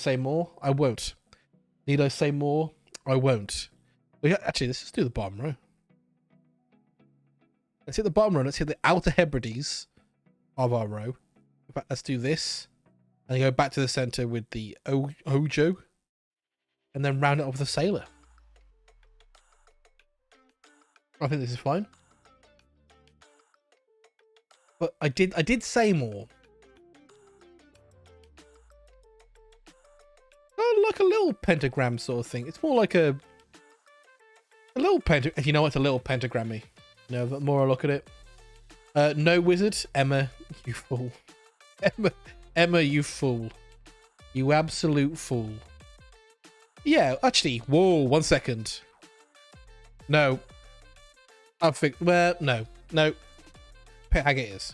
say more? I won't. Need I say more? I won't. Actually, let's just do the bottom row. Let's hit the bottom row. Let's hit the outer Hebrides of our row. In fact, let's do this. And go back to the center with the Ojo. And then round it up with the Sailor. I think this is fine. But I did say more. Like a little pentagram sort of thing. It's more like a little pentagram. You know what? It's a little pentagrammy. You know, the more I look at it. No wizard. Emma, you fool. Emma, you fool. You absolute fool. Yeah, actually, whoa, 1 second. No. I think, well, no. Hag it is.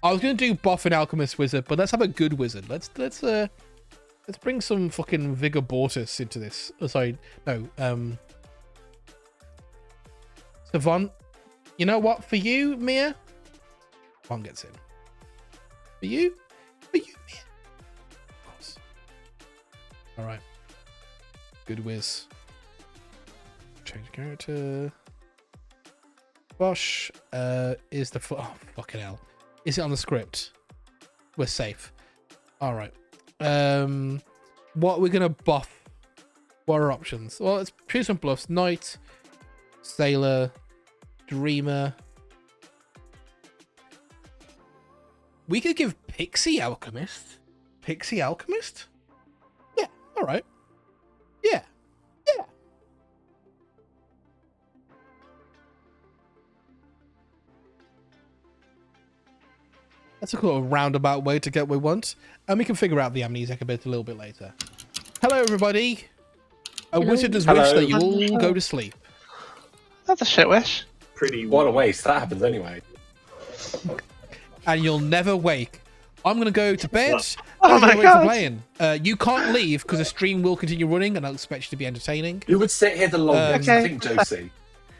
I was going to do buff an alchemist wizard, but let's have a good wizard. Let's bring some fucking Vigor Mortis into this. Oh, sorry, no. Savant. You know what? For you, Mia. One gets in. For you, Mia. Of course. All right. Good whiz. Change character. Bosh is the oh fucking hell. Is it on the script? We're safe. All right. What we're gonna buff? What are options? Well, let's choose some bluffs. Knight, Sailor, Dreamer. We could give Pixie Alchemist. Pixie Alchemist? Yeah. All right. Yeah. That's a cool roundabout way to get what we want. And we can figure out the amnesiac ability a little bit later. Hello, everybody. A wizard has wished that you all go to sleep. That's a shit wish. What a waste. That happens anyway. And you'll never wake. I'm going to go to bed. Oh my God. Playing. You can't leave because the stream will continue running and I'll expect you to be entertaining. Who would sit here the longest? Okay. I think Josie.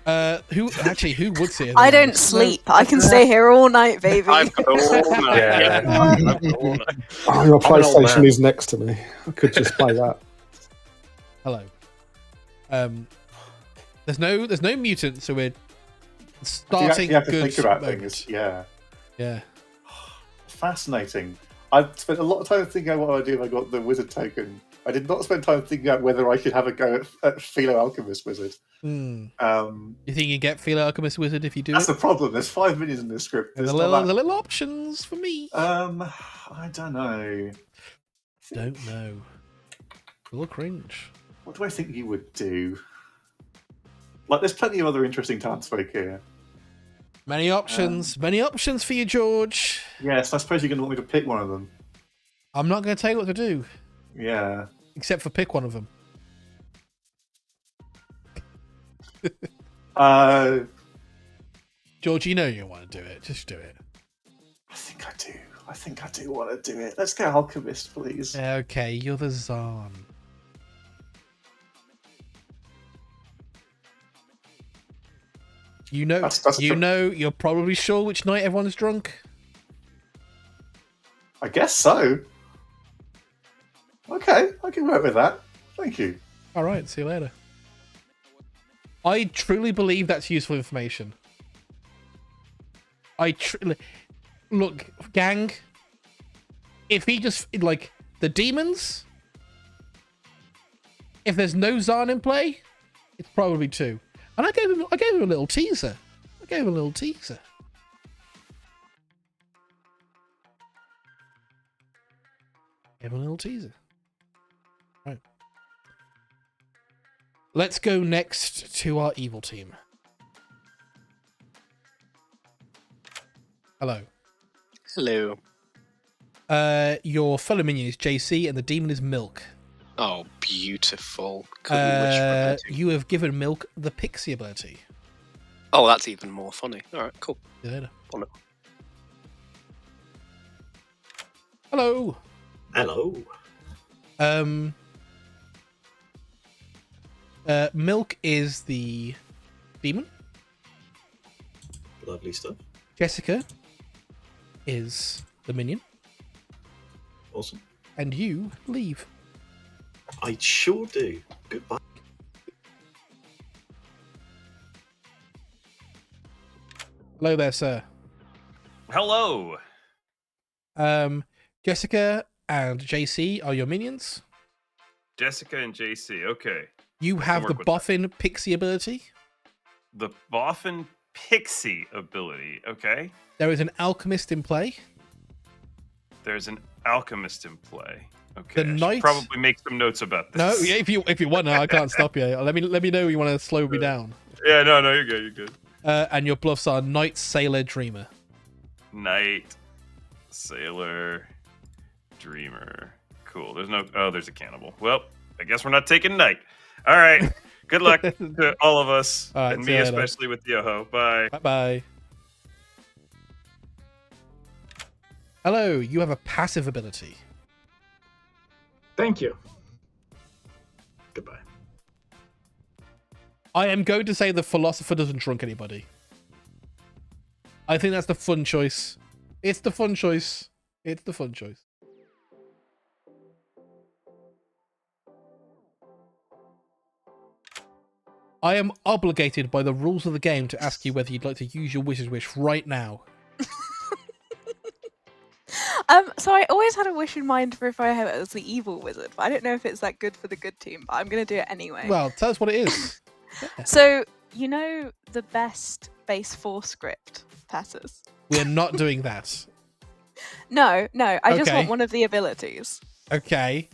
Who would sit here? I don't sleep. I can stay here all night, baby. I've got all night. Yeah. I've got all night. Oh, your I'm an old PlayStation man. is next to me. I could just play that. Hello. There's no mutant, so we're starting you have to good think about mode. things. Yeah. Yeah. Fascinating. I've spent a lot of time thinking about what I do if I got the wizard token. I did not spend time thinking out whether I should have a go at Philo Alchemist Wizard. You think you get Philo Alchemist Wizard if you do That's it? the problem. There's 5 minutes in this script. The There's little options for me. I don't know. Don't know. A little cringe. What do I think you would do? Like, there's plenty of other interesting townsfolk here. Many options. Many options for you, George. Yes, I suppose you're going to want me to pick one of them. I'm not going to tell you what to do. Yeah. Except for pick one of them. George, you know you want to do it. Just do it. I think I do. I think I do want to do it. Let's go Alchemist, please. Okay, you're the Zahn. You know, you're probably sure which night everyone's drunk. I guess so. Okay, I can work with that. Thank you. All right, see you later. I truly believe that's useful information. Look, gang. If he just like the demons, if there's no Zahn in play, it's probably 2. And I gave him a little teaser. Gave him a little teaser. Right. Let's go next to our evil team. Hello. Hello. Your fellow minion is JC and the demon is Milk. Oh, beautiful. Couldn't wish for a better. You have given Milk the pixie ability. Oh, that's even more funny. Alright, cool. See you later. Oh, no. Hello. Milk is the demon. Lovely stuff. Jessica is the minion. Awesome. And you leave. I sure do. Goodbye. Hello there, sir. Hello. Jessica and JC are your minions. Jessica and JC. Okay. You have the work with that. Boffin Pixie ability. The Boffin Pixie ability. Okay. There is an Alchemist in play. There's an Alchemist in play. Okay. The I should knight- probably make some notes about this. No, yeah, if you want, I can't stop you. Let me know you want to slow me down. Yeah, no, you're good. You're good. And your bluffs are Knight, Sailor, Dreamer. Knight, Sailor, Dreamer. Cool. There's no. Oh, there's a cannibal. Well, I guess we're not taking Knight. All right. Good luck to all of us, All right, and see me you later. especially with Yoho. Bye. Bye bye. Hello, you have a passive ability. Thank you. Goodbye. I am going to say the philosopher doesn't drunk anybody. I think that's the fun choice. It's the fun choice. It's the fun choice. I am obligated by the rules of the game to ask you whether you'd like to use your wizard wish right now. So I always had a wish in mind for if I have it as the evil wizard, but I don't know if it's that good for the good team, but I'm gonna do it anyway. Well, tell us what it is. So, you know the best base 4 script passes? We are not doing that. No, I just Okay. want one of the abilities. Okay.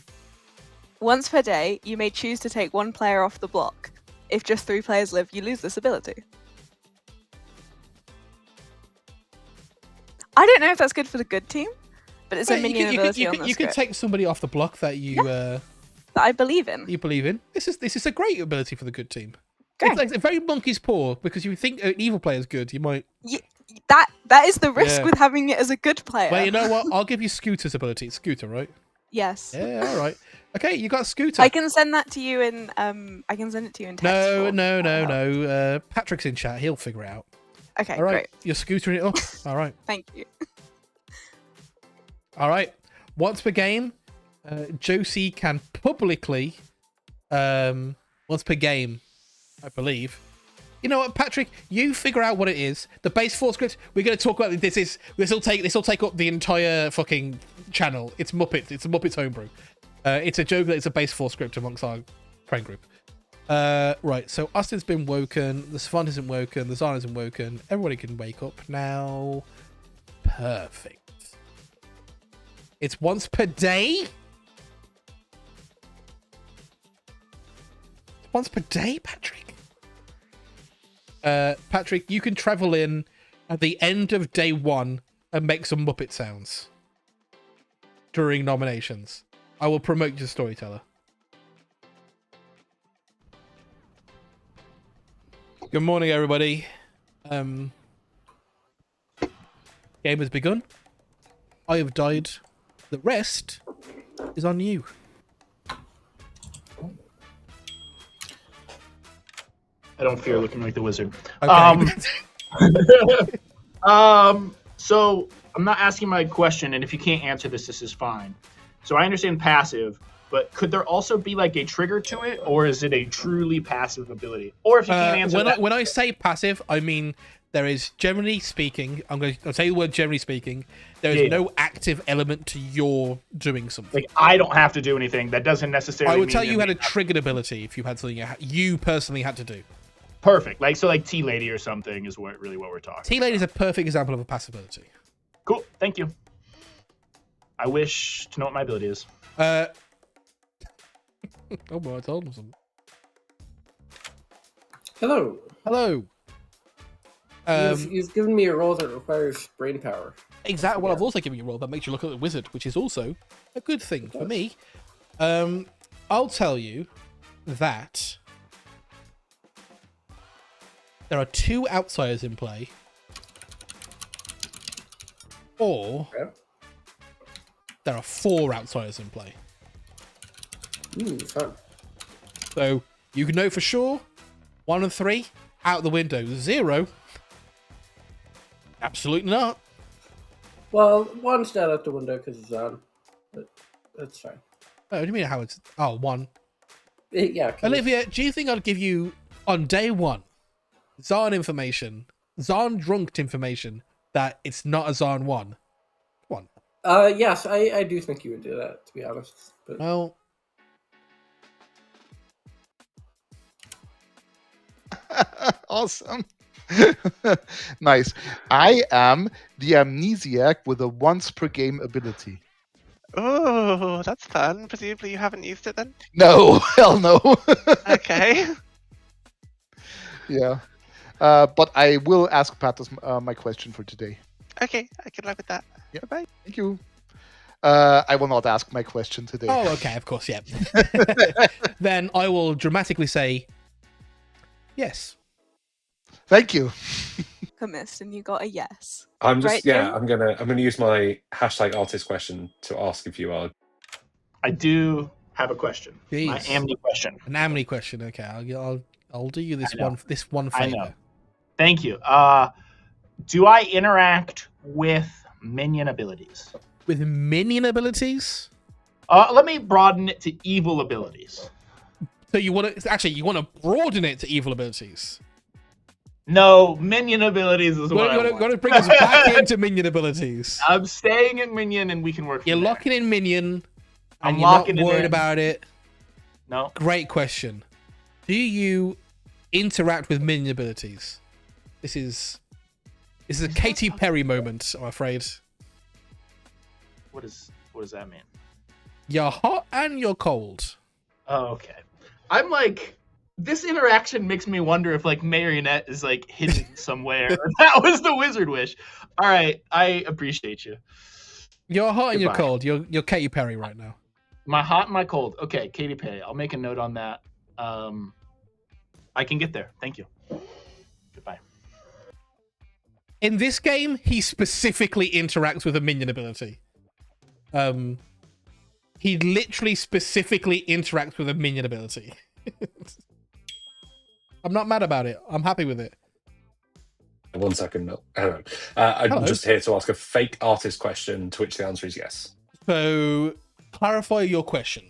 Once per day, you may choose to take one player off the block. If just 3 players live, you lose this ability. I don't know if that's good for the good team, but it's a Wait, minion ability on the you could script take somebody off the block that you that I believe in. you believe in. This is a great ability for the good team. Great. It's like a very monkey's paw because you think an evil player is good. You might. That is the risk Yeah. with having it as a good player. Well, you know what? I'll give you Scooter's ability. It's Scooter, right? Yes. Yeah. All right. Okay, you got Scooter. I can send that to you in I can send it to you in text. No, form. no. Patrick's in chat. He'll figure it out. Okay, All right. great. You're scootering it up. All right. Thank you. All right. Once per game, Josie can publicly, once per game, I believe. You know what, Patrick? You figure out what it is. The base 4 script. We're going to talk about this. This will take up the entire fucking channel. It's Muppets. It's a Muppets homebrew. It's a joke that it's a base 4 script amongst our friend group. Right. So Austin's been woken. The Savant isn't woken. The Zana isn't woken. Everybody can wake up now. Perfect. It's once per day? Once per day, Patrick? Patrick, you can travel in at the end of day 1 and make some Muppet sounds during nominations. I will promote you to Storyteller. Good morning, everybody. Game has begun. I have died. The rest is on you. I don't fear looking like the wizard. Okay. So I'm not asking my question, and if you can't answer this, this is fine. So I understand passive, but could there also be like a trigger to it, or is it a truly passive ability? Or if you can't answer that, when I say passive, I mean there is, generally speaking, I'll say the word generally speaking, there is no active element to your doing something. like I don't have to do anything. That doesn't necessarily. I would mean tell that you had we a have- triggered ability if you had something you personally had to do. Perfect. Like so, like Tea Lady or something is what we're talking. T-Lady is a perfect example of a passive ability. Cool. Thank you. I wish to know what my ability is. Oh, well, I told him something. Hello. Hello. You've given me a role that requires brain power. Exactly. Well, I've also given you a role that makes you look like a wizard, which is also a good thing for me. I'll tell you that there are 2 outsiders in play, or there are 4 outsiders in play. Fun. So you can know for sure 1 and 3 out the window. 0, absolutely not. Well, one's not out the window because it's on, but that's fine. Oh, what do you mean how it's... Oh, 1. Yeah. 'cause Olivia, do you think I'd give you, on day 1, Zarn information, Zarn drunked information, that it's a Zarn 1? Come on. Yes, I do think you would do that, to be honest. But Well... Awesome. Nice. I am the amnesiac with a once per game ability. Oh, that's fun. Presumably you haven't used it then? No, hell no. Okay. Yeah. But I will ask Pat my question for today. Okay, I can live with that. Yeah. Bye-bye. Thank you. I will not ask my question today. Oh, okay, of course, yeah. Then I will dramatically say, yes. Thank you. Alchemist, and you got a yes. I'm just Right, yeah. Jim? I'm gonna use my hashtag artist question to ask if you are. I do have a question. Jeez. My Amni question. An Amni question. Okay, I'll do you this I know. one I favor. know. Thank you. Do I interact with minion abilities? With minion abilities? Let me broaden it to evil abilities. So you want to broaden it to evil abilities? No, minion abilities is what I want. Got to bring us back into minion abilities. I'm staying at minion, and we can work. You're from there. locking in minion, I'm and you're locking not it worried in. about it. No. Great question. Do you interact with minion abilities? This is a Katy Perry moment, I'm afraid. What does that mean? You're hot and you're cold. Oh, okay. I'm like, this interaction makes me wonder if like Marionette is like hidden somewhere. That was the wizard wish. All right, I appreciate you. You're hot and you're Goodbye. cold. You're Katy Perry right now. My hot and my cold. Okay, Katy Perry. I'll make a note on that. I can get there. Thank you. Goodbye. In this game, he specifically interacts with a minion ability. He literally specifically interacts with a minion ability. I'm not mad about it. I'm happy with it. 1 second, no. Hello. I'm Hello. just here to ask a fake artist question, to which the answer is yes. So, clarify your question.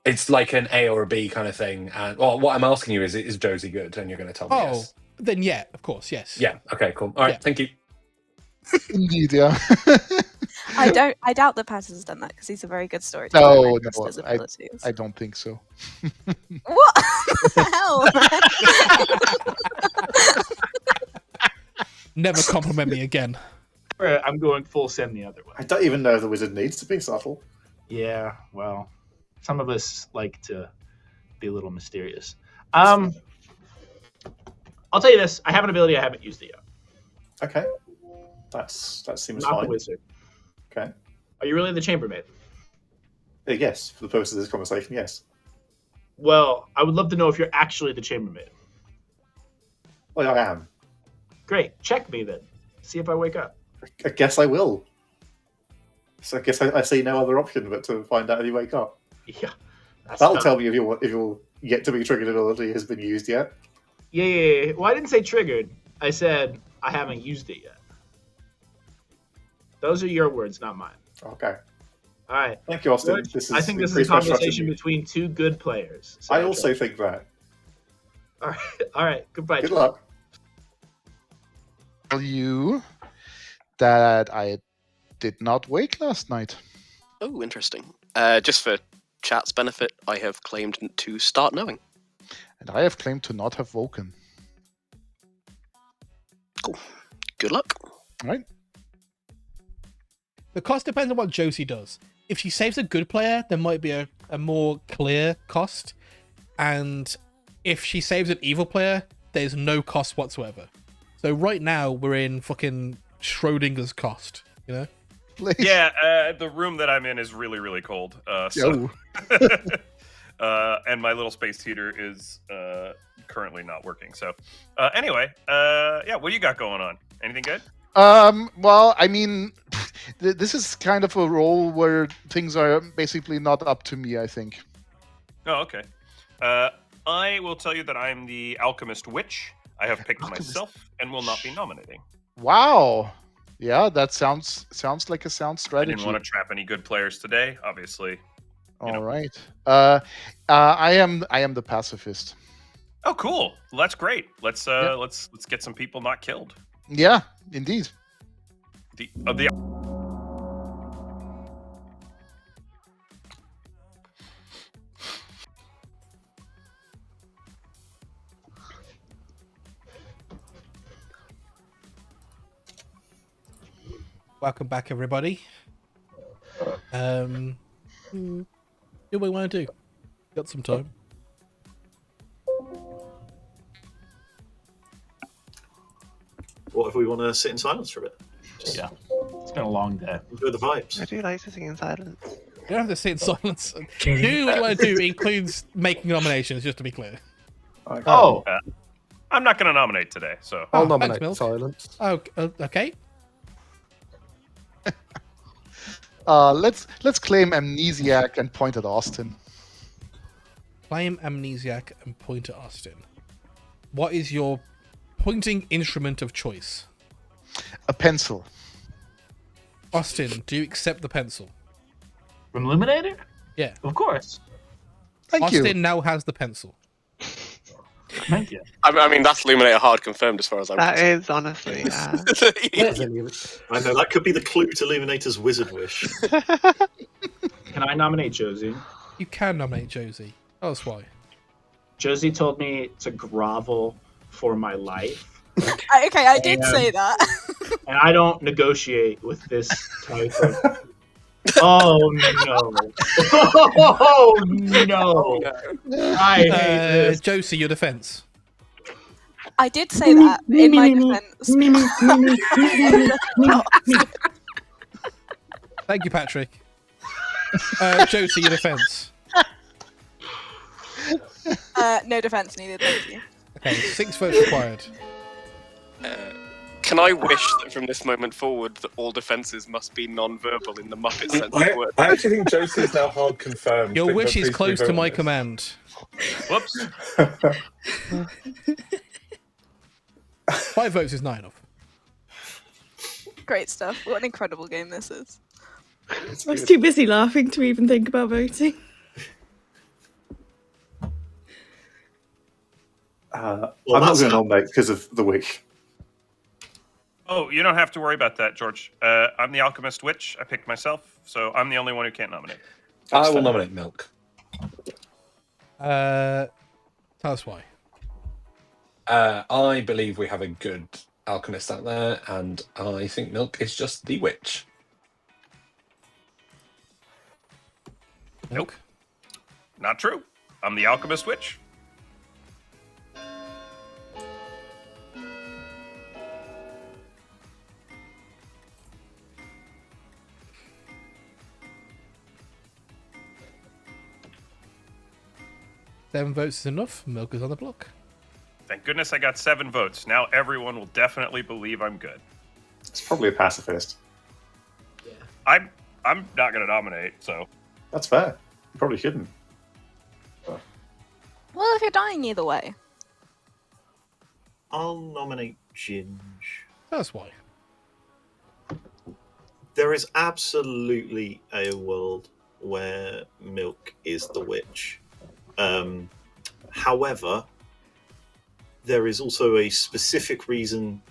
It's like an A or a B kind of thing. And well, what I'm asking you is Josie good? And you're going to tell me yes. Then yeah, of course, yes. Yeah. Okay. Cool. All right. Yeah. Thank you. Indeed, yeah. I doubt that Pat has done that because he's a very good storyteller. No, and trusts his abilities. I don't think so. What the hell? Never compliment me again. I'm going full send the other way. I don't even know if the wizard needs to be subtle. Yeah, well, some of us like to be a little mysterious. I'll tell you this: I have an ability I haven't used it yet. Okay, that seems Not fine. the wizard. Okay. Are you really the chambermaid? Yes, for the purpose of this conversation, yes. Well, I would love to know if you're actually the chambermaid. Well, I am. Great, check me then. See if I wake up. I guess I will. So I guess I see no other option but to find out if you wake up. Yeah, That'll tell me if your yet to be triggered ability has been used yet. Yeah. Well, I didn't say triggered. I said I haven't used it yet. Those are your words, not mine. Okay. All right. Thank you, Austin. Good. This is I think this is a increased my trust in conversation you. between two good players. So I also think that. All right. All right. Goodbye. Good luck. Tell you that I did not wake last night. Oh, interesting. Just for chat's benefit, I have claimed to start knowing. And I have claimed to not have woken. Cool. Good luck. All right. The cost depends on what Josie does. If she saves a good player, there might be a more clear cost. And if she saves an evil player, there's no cost whatsoever. So right now, we're in fucking Schrodinger's cost, you know? Yeah, the room that I'm in is really, really cold. And my little space heater is currently not working. So anyway, yeah, what do you got going on? Anything good? Well, I mean, this is kind of a role where things are basically not up to me, I think. Oh, okay. I will tell you that I'm the Alchemist Witch. I have picked myself and will not be nominating. Wow. Yeah, that sounds like a sound I strategy. didn't want to trap any good players today, obviously. All right. I am the pacifist. Oh, cool. Well, that's great. Let's get some people not killed. Yeah, indeed. The Welcome back, everybody. What do we want to do? Got some time. What if we want to sit in silence for a bit? Yeah. It's been a long day. Enjoy the vibes. I do like to sing in silence. You don't have to sit in silence. Do what you want to do includes making nominations, just to be clear. Oh, I'm not going to nominate today, so I'll thanks, nominate Milk. silence. Oh, okay. Let's claim Amnesiac and point at Austin. Claim Amnesiac and point at Austin. What is your pointing instrument of choice? A pencil. Austin, do you accept the pencil? from Illuminator? Yeah. Of course. Thank Austin you. now has the pencil. Thank you. I mean, that's Illuminator hard confirmed as far as I'm That concerned. is honestly. I know that could be the clue to Illuminator's wizard wish. Can I nominate Josie? You can nominate Josie. Tell us why. Josie told me to grovel for my life. Okay, I did And- say that. And I don't negotiate with this type of. Oh no! Oh no! I hate this. Josie, your defense. I did say that in my defense. Thank you, Patrick. Josie, your defense. No defense needed, thank you. Okay, 6 votes required. Can I wish that from this moment forward that all defences must be non-verbal in the Muppet sense of the word? I actually think Josie is now hard confirmed. Your but wish is please close be to my honest. command. Whoops. 5 votes is not enough. Great stuff. What an incredible game this is. I was too busy laughing to even think about voting. I'm not going to nominate because of the wish. Oh, you don't have to worry about that, George. I'm the Alchemist Witch. I picked myself, so I'm the only one who can't nominate. I will nominate Milk. Tell us why. I believe we have a good alchemist out there, and I think Milk is just the witch. Milk? Not true. I'm the Alchemist Witch. Seven votes is enough. Milk is on the block. Thank goodness I got 7 votes. Now everyone will definitely believe I'm good. It's probably a pacifist. I'm not going to nominate, so. That's fair. You probably shouldn't. Well, if you're dying either way. I'll nominate Ginge. That's why. There is absolutely a world where Milk is the witch. However, there is also a specific reason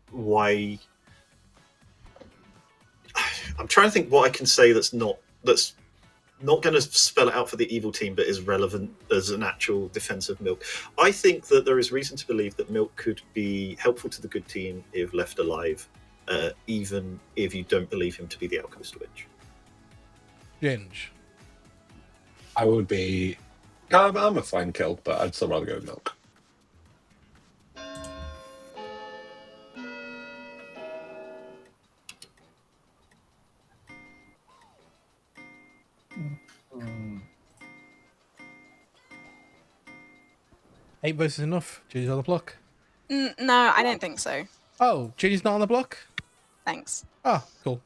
why. I'm trying to think what I can say that's not going to spell it out for the evil team, but is relevant as an actual defense of Milk. I think that there is reason to believe that Milk could be helpful to the good team if left alive, even if you don't believe him to be the Alchemist Witch. Ginge. I would be. I'm a fine kill, but I'd still rather go with Milk. Eight votes is enough. Ginny's on the block. No, I don't think so. Oh, Ginny's not on the block? Thanks. Ah, cool.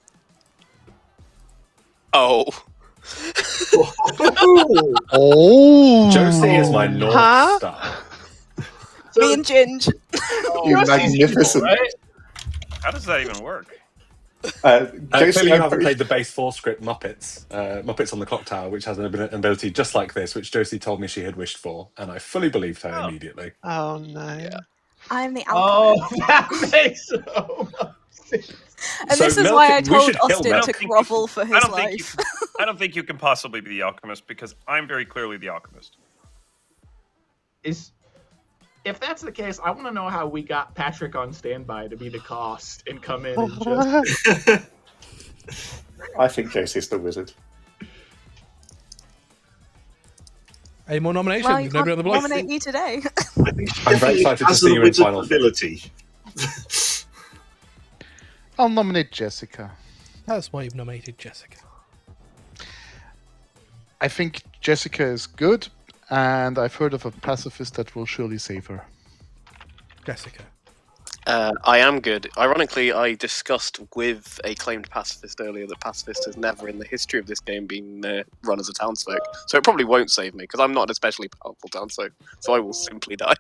Oh. Oh. Josie is my North Star. Me and Ginge. You magnificent. How does that even work? Clearly, you haven't played the base 4 script Muppets, Muppets on the Clocktower, which has an ability just like this, which Josie told me she had wished for, and I fully believed her immediately. Oh no! Yeah. I'm the Oh, alchemist. that makes so much sense. And So this is Milk- why I we told should kill Austin Milk. to grovel for his life. I don't think you can possibly be the alchemist because I'm very clearly the alchemist. If that's the case, I want to know how we got Patrick on standby to be the cost and come in and just. I think Josie's the wizard. Any more nominations? Well, you Nobody on the block? nominate me today. I'm very excited to see you in final. I'll nominate Jessica. That's why you've nominated Jessica. I think Jessica is good, and I've heard of a pacifist that will surely save her. Jessica. I am good. Ironically, I discussed with a claimed pacifist earlier that pacifist has never in the history of this game been run as a townsfolk. So it probably won't save me, because I'm not an especially powerful townsfolk. So I will simply die.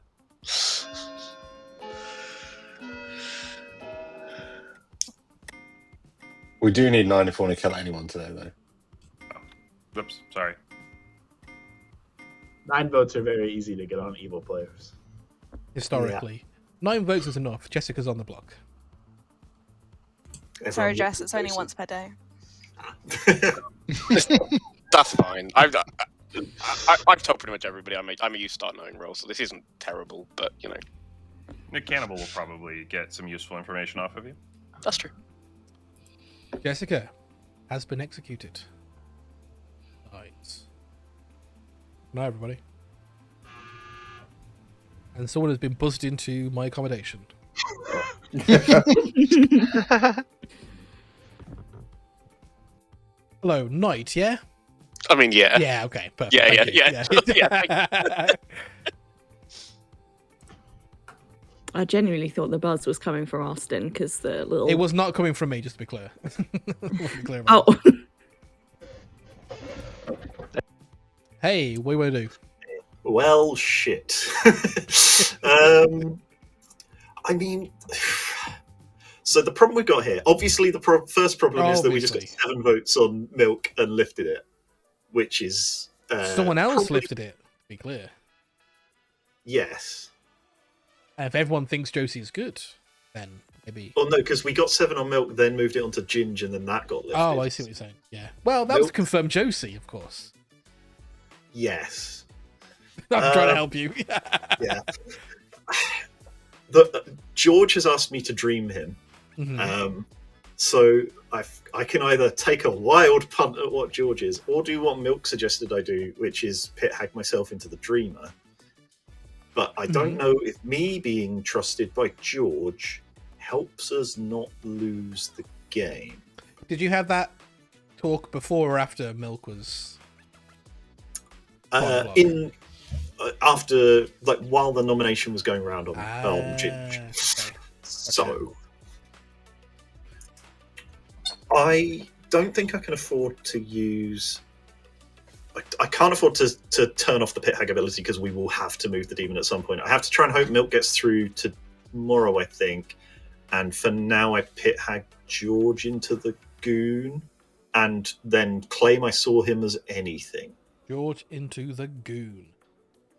We do need 9 if we want to kill anyone today, though. Whoops, sorry. 9 votes are very easy to get on evil players. Historically. 9 votes is enough. Jessica's on the block. Sorry, Jess, it's only once per day. That's fine. I've told pretty much everybody I'm a use start knowing role, so this isn't terrible, but, you know. The cannibal will probably get some useful information off of you. That's true. Jessica has been executed. Right. Now, everybody. And someone has been buzzed into my accommodation. Hello, Knight, yeah? I mean, yeah. Yeah, okay. Perfect. Yeah. I genuinely thought the buzz was coming from Austin because the little. It was not coming from me, just to be clear. About Hey, what do you want to do? Well, shit. I mean, so the problem we've got here, obviously the first problem is that we just got 7 votes on Milk and lifted it, which is... Someone else lifted it, to be clear. Yes. And if everyone thinks Josie is good, then maybe... Well, no, because we got 7 on Milk, then moved it on to Ginge, and then that got lifted. Oh, I see what you're saying. Yeah. Well, that was confirmed Josie, of course. Yes. I'm trying to help you. Yeah. George has asked me to dream him. Mm-hmm. So I can either take a wild punt at what George is, or do what Milk suggested I do, which is pit hag myself into the dreamer. But I don't know if me being trusted by George helps us not lose the game. Did you have that talk before or after Milk was... After, like, while the nomination was going around on Ginge. Okay. So I don't think I can afford to use... I can't afford to turn off the pit hag ability because we will have to move the demon at some point. I have to try and hope Milk gets through to tomorrow, I think. And for now, I pit hag George into the goon and then claim I saw him as anything. George into the goon.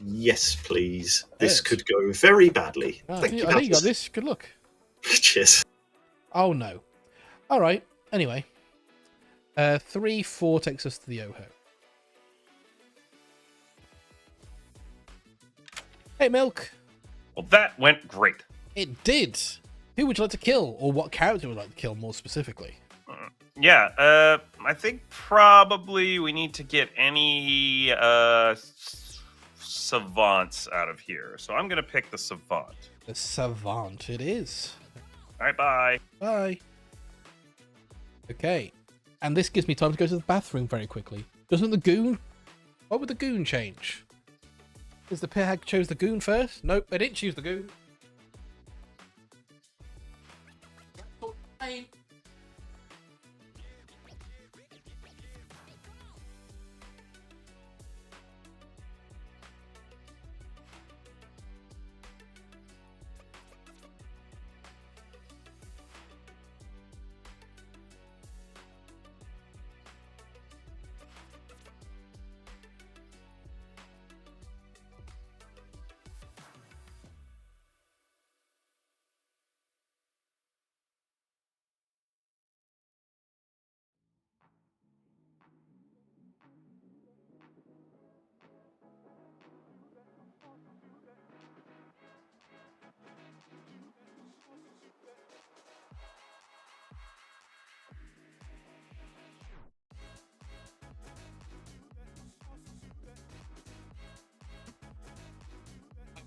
Yes, please. This could go very badly. Thank you. I think you got this. Good luck. Cheers. Oh, no. All right. Anyway. 3-4 takes us to the Oho. Hey, Milk. Well, that went great. It did. Who would you like to kill? Or what character would you like to kill more specifically? Yeah, I think probably we need to get any savants out of here. So I'm going to pick the savant. The savant it is. All right, bye. Bye. Okay. And this gives me time to go to the bathroom very quickly. Doesn't the goon... What would the goon change? Is the pit hag chose the goon first? Nope, they didn't choose the goon.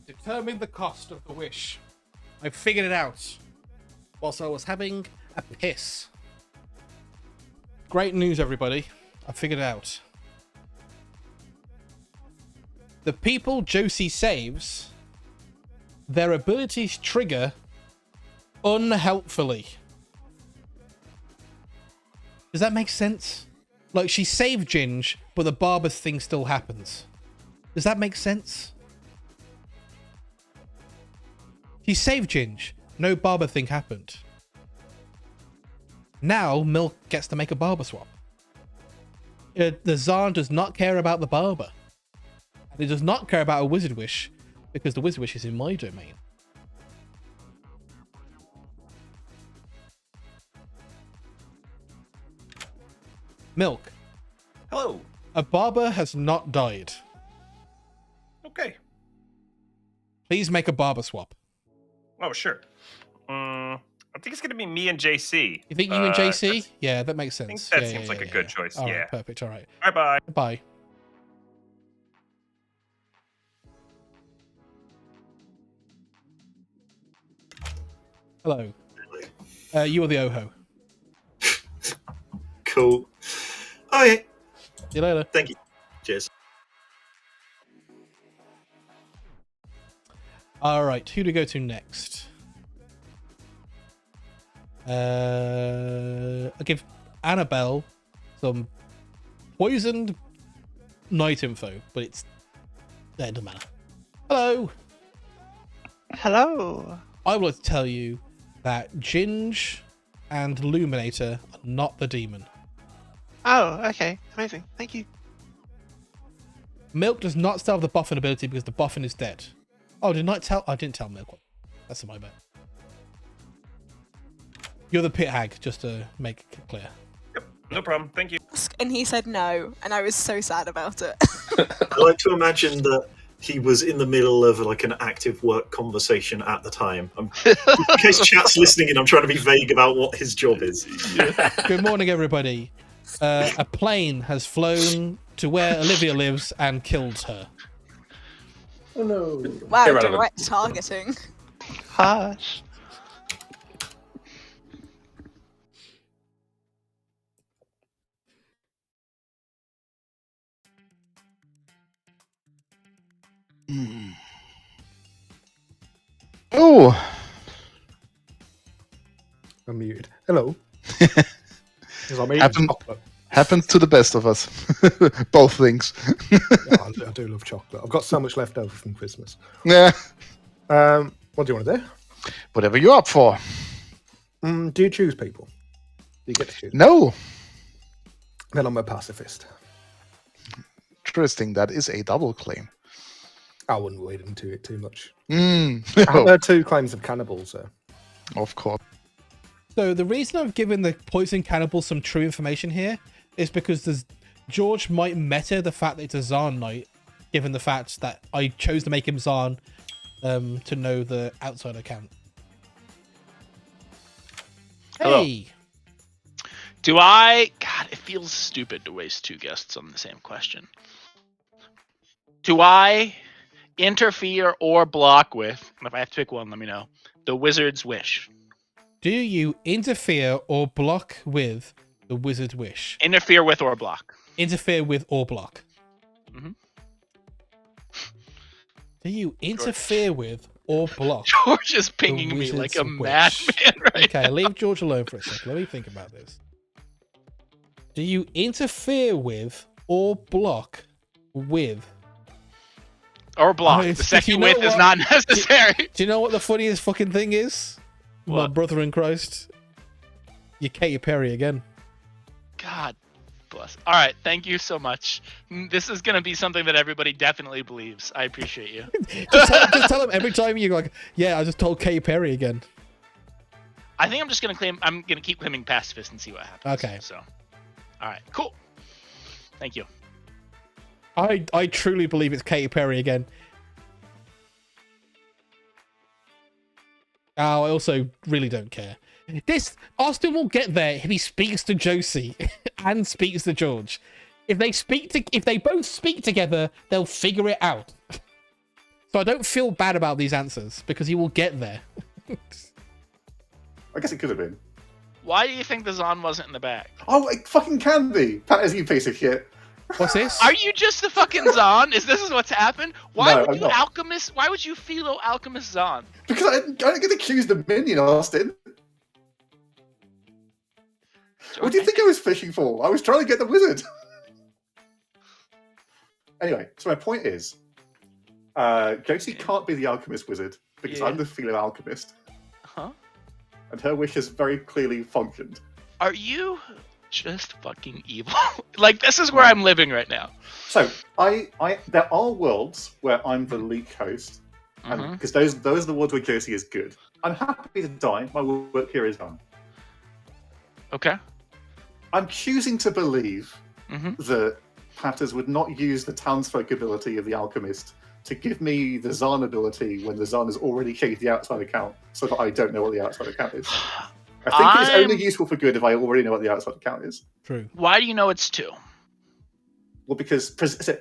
Determine the cost of the wish. I figured it out whilst I was having a piss. Great news, everybody. I figured it out. The people Josie saves, their abilities trigger unhelpfully. Does that make sense? Like, she saved Ginge, but the barber thing still happens. Does that make sense? She saved Ginge. No barber thing happened. Now, Milk gets to make a barber swap. The Zaan does not care about the barber. And it does not care about a wizard wish, because the wizard wish is in my domain. Milk. Hello. A barber has not died. Okay. Please make a barber swap. Oh, sure. I think it's going to be me and JC. You think you and JC? Yeah, that makes sense. I think that seems like a good choice. All yeah. right, perfect. All right. Bye-bye. Bye. Hello. You are the Oho. Cool. Okay. See you later. Thank you. Cheers. All right, who to go to next? I'll give Annabelle some poisoned night info, but it doesn't matter. Hello. Hello. I would like to tell you that Ginge and Luminator are not the demon. Oh, okay. Amazing. Thank you. Milk does not still have the buffing ability because the buffing is dead. Oh, I didn't tell Milk. That's my bad. You're the pit hag, just to make it clear. Yep, no problem. Thank you. And he said no, and I was so sad about it. I like to imagine that he was in the middle of like an active work conversation at the time. In case chat's listening in, I'm trying to be vague about what his job is. Good morning, everybody. A plane has flown to where Olivia lives and killed her. Oh no. Wow, Irrelevant. direct targeting. Hush. Oh, I'm muted. Hello. Because I'm eating Happen- chocolate. happens to the best of us. Both things. Yeah, I do love chocolate. I've got so much left over from Christmas. Yeah. What do you want to do? Whatever you're up for. Do you choose people? Do you get to choose? No. Then I'm a pacifist. Interesting. That is a double claim. I wouldn't wade into it too much. Mm. I have heard 2 claims of cannibals, so. Of course. So the reason I've given the poison cannibal some true information here is because George might meta the fact that it's a Zaan night, given the fact that I chose to make him Zaan to know the outside account. Hello. Hey. God, it feels stupid to waste 2 guests on the same question. Do I interfere or block with, and if I have to pick one, let me know, the wizard's wish? Do you interfere or block with the wizard's wish? Interfere with or block. Interfere with or block. Mhm. Do you interfere with or block? George is pinging the me like a wizard's wish? madman right Okay, now. leave George alone for a second. Let me think about this. Do you interfere with or block with? Or block. Oh, The second you know with is what? not necessary. Do you know what the funniest fucking thing is? My What? brother in Christ. You're Katy Perry again. God bless. All right, thank you so much. This is going to be something that everybody definitely believes. I appreciate you. just tell him every time you're like, yeah, I just told Katy Perry again. I think I'm just going to claim, I'm going to keep claiming pacifist and see what happens. Okay. So, all right, cool. Thank you. I truly believe it's Katy Perry again. Oh, I also really don't care. Austin will get there if he speaks to Josie and speaks to George. If they both speak together, they'll figure it out. So So I don't feel bad about these answers because he will get there. I guess it could have been. Why do you think the Zon wasn't in the bag? Oh, it fucking can be. Pat, you piece of shit. What's this? Are you just the fucking Zon? Is this what's happened? Why No, would I'm you not. alchemist? Why would you philo alchemist Zon? Because I don't get accused of minion, Austin. What do you think I was fishing for? I was trying to get the wizard. Anyway, so my point is, Josie can't be the alchemist wizard because I'm the philo alchemist. Huh? And her wish has very clearly functioned. Are you just fucking evil? Like, this is where I'm living right now. So, there are worlds where I'm the leak host, and because those are the worlds where Josie is good. I'm happy to die. My work here is done. Okay. I'm choosing to believe that Patters would not use the townsfolk ability of the alchemist to give me the Zan ability when the Zan has already changed the outside account, so that I don't know what the outside account is. I think it's only useful for good if I already know what the outside account is. True. Why do you know it's 2? Well, because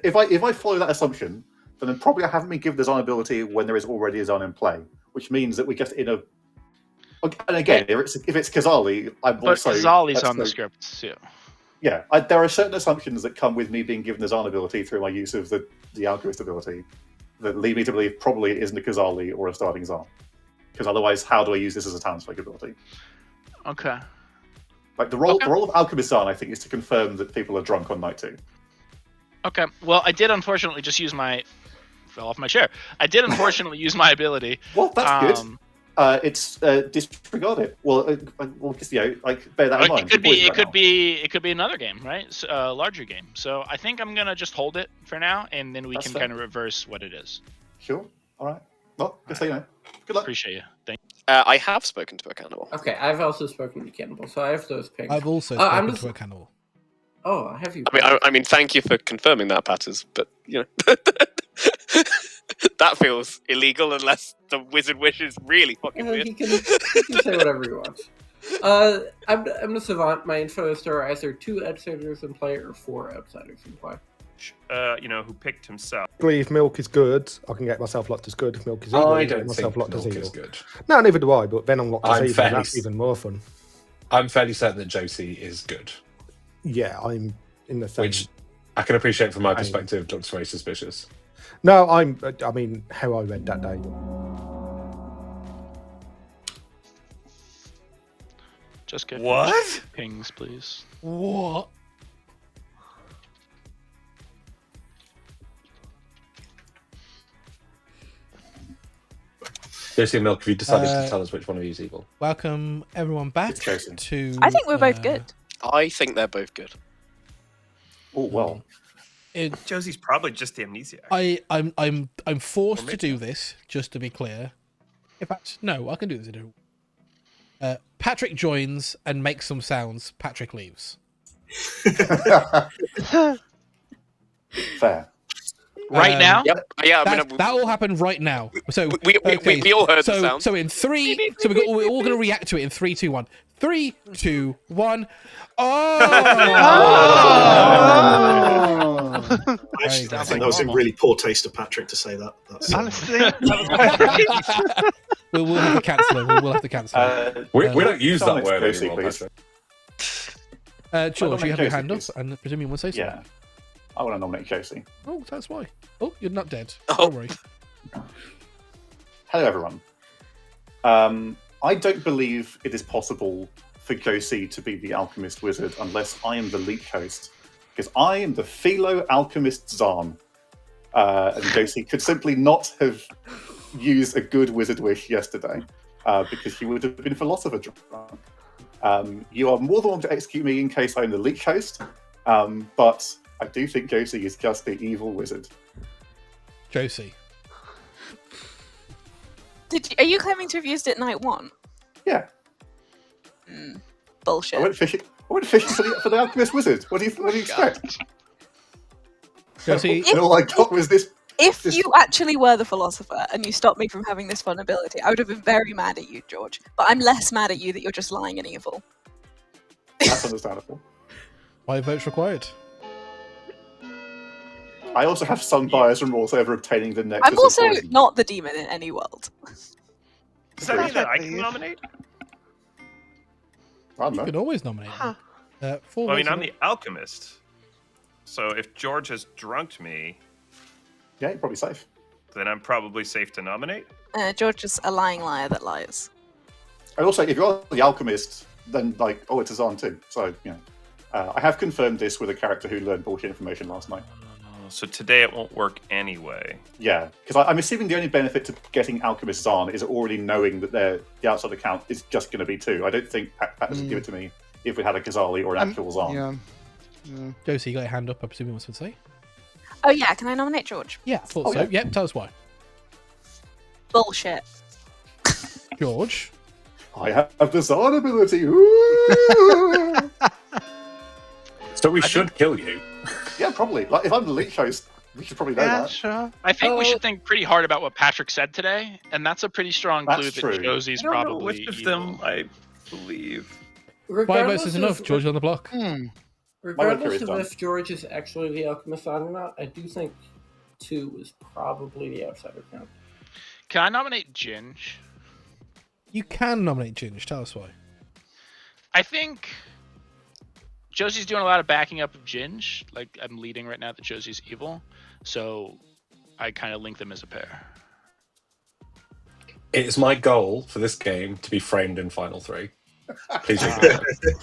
if I follow that assumption, then probably I haven't been given the Zan ability when there is already a Zan in play, which means that we get in a. And again, if it's Kazali, I'm but also. Kazali's on the script too. Yeah, there are certain assumptions that come with me being given the Zan ability through my use of the alchemist ability that lead me to believe probably it isn't a Kazali or a starting Zan. Because otherwise, how do I use this as a townsfolk ability? Okay. Like the role of alchemist Zan, I think, is to confirm that people are drunk on night 2. Okay. Well, I did unfortunately just use fell off my chair. I did unfortunately use my ability. Well, that's good. It's disregard it. Well, just bear that in mind. It could be another game, right? So, larger game. So I think I'm gonna just hold it for now, and then we can kind of reverse what it is. Sure. All right. Well, just so you know. Good luck. Appreciate you. Thank you. I have spoken to a cannibal. Okay, I've also spoken to cannibal, so I have those pings. I've also spoken to a cannibal. Oh, have you? I mean, thank you for confirming that, Patters, but you know. That feels illegal unless the wizard wishes really fucking weird. He can say whatever he wants. I'm the savant. My info is there are either 2 outsiders in play or 4 outsiders in play. Who picked himself. If milk is good, I can get myself locked as good. If milk is evil, I I can don't get myself think locked as milk evil. is good. No, neither do I. But then I'm locked as I'm evil. fairly And that's even more fun. I'm fairly certain that Josie is good. Yeah, I'm in the same. Which I can appreciate from my perspective. Looks very suspicious. No, I mean, how I read that day. Just get what? Pings, please. What? Josie and Milk, have you decided to tell us which one of you is evil? Welcome everyone back to. I think we're both good. I think they're both good. Oh well. Josie's probably just the amnesiac. I'm forced to do this, just to be clear. In fact, no, I can do this. Patrick joins and makes some sounds. Patrick leaves. Fair. Right now? Yep. Yeah, that all happened right now. So we all heard the sound. So in 3, so we're all going to react to it in 3, 2, 1. 3, 2, 1. Oh! I think that was in really poor taste of Patrick to say that. That's, honestly, we'll have to cancel it. We'll have to cancel it. We don't use that word Josie, anymore, please. Patrick. George, you have your Josie, hand up, please. and I presume you want to say something. Yeah. I want to nominate Josie. Oh, that's why. Oh, you're not dead. Oh. Don't worry. Hello, everyone. I don't believe it is possible for Josie to be the alchemist wizard unless I am the leak host, because I am the philo alchemist Zan. And Josie could simply not have used a good wizard wish yesterday, because she would have been philosopher drunk. You are more than welcome to execute me in case I'm the leak host, but I do think Josie is just the evil wizard. Josie. Are you claiming to have used it night 1? Yeah. Bullshit. I went fishing for the alchemist wizard. What do you expect? Josie, And all I got was this. If you actually were the philosopher and you stopped me from having this fun ability, I would have been very mad at you, George. But I'm less mad at you that you're just lying and evil. That's understandable. 5 votes required. I also have some bias remorse over obtaining the nexus I'm of also poison. not the demon in any world. Does that mean that I can nominate? I don't You know. can always nominate. Four Well, I mean, votes I'm are the alchemist. So if George has drunked me, Yeah, you're probably safe. then I'm probably safe to nominate. George is a lying liar that lies. I also, if you're the alchemist, then like, oh, it's Azan too. So I have confirmed this with a character who learned bullshit information last night. So today it won't work anyway. Yeah, because I'm assuming the only benefit to getting alchemist Zan is already knowing that the outside account is just going to be 2. I don't think Pat would give it to me if we had a Ghazali or an actual Zan. Yeah. Josie, you got your hand up. I presume you want to say. Oh yeah, can I nominate George? Yeah, I thought so. yeah. Yep, tell us why. Bullshit. George. I have the Zan ability. Ooh! So we should kill you. Yeah, probably. Like if I'm the lead host, we should probably know that. Sure. I think we should think pretty hard about what Patrick said today, and that's a pretty strong clue That's that true. Josie's I don't know probably which of them I believe. 5 votes is enough. George is on the block. Regardless of done. if George is actually the alchemist or not, I do think 2 is probably the outsider count. Can I nominate Ginge? You can nominate Ginge. Tell us why. I think Josie's doing a lot of backing up of Ginge. Like, I'm leading right now that Josie's evil. So I kind of link them as a pair. It is my goal for this game to be framed in Final 3. Please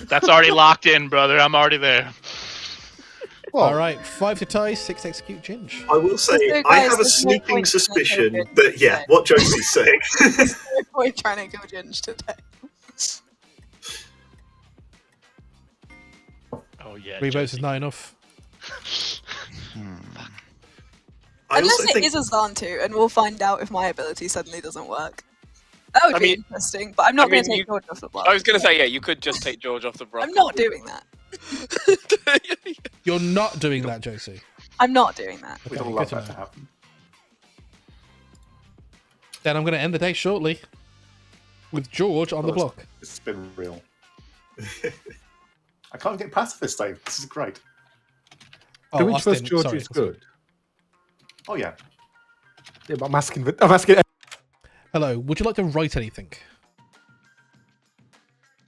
That's already locked in, brother. I'm already there. All right, 5 to tie, 6 execute Ginge. I will say, So, I guys, have a there's no sneaking point in suspicion making a that, yeah, good what Josie's saying. We're trying to kill Ginge today. Oh, yeah. 3 votes is not enough. I Unless also it think is a Zan too, and we'll find out if my ability suddenly doesn't work. That would be interesting, but I'm not going to take George off the block. I was going to say, yeah, you could just take George off the block. I'm not doing that. You're not doing that, Josie. I'm not doing that. We'd Okay, all love good to that to know. happen. Then I'm going to end the day shortly with George on the block. This has been real. I can't get pacifist though. This is great. Oh, Which Austin, first George sorry, is good. Oh yeah. Yeah, but I'm asking. Hello, would you like to write anything?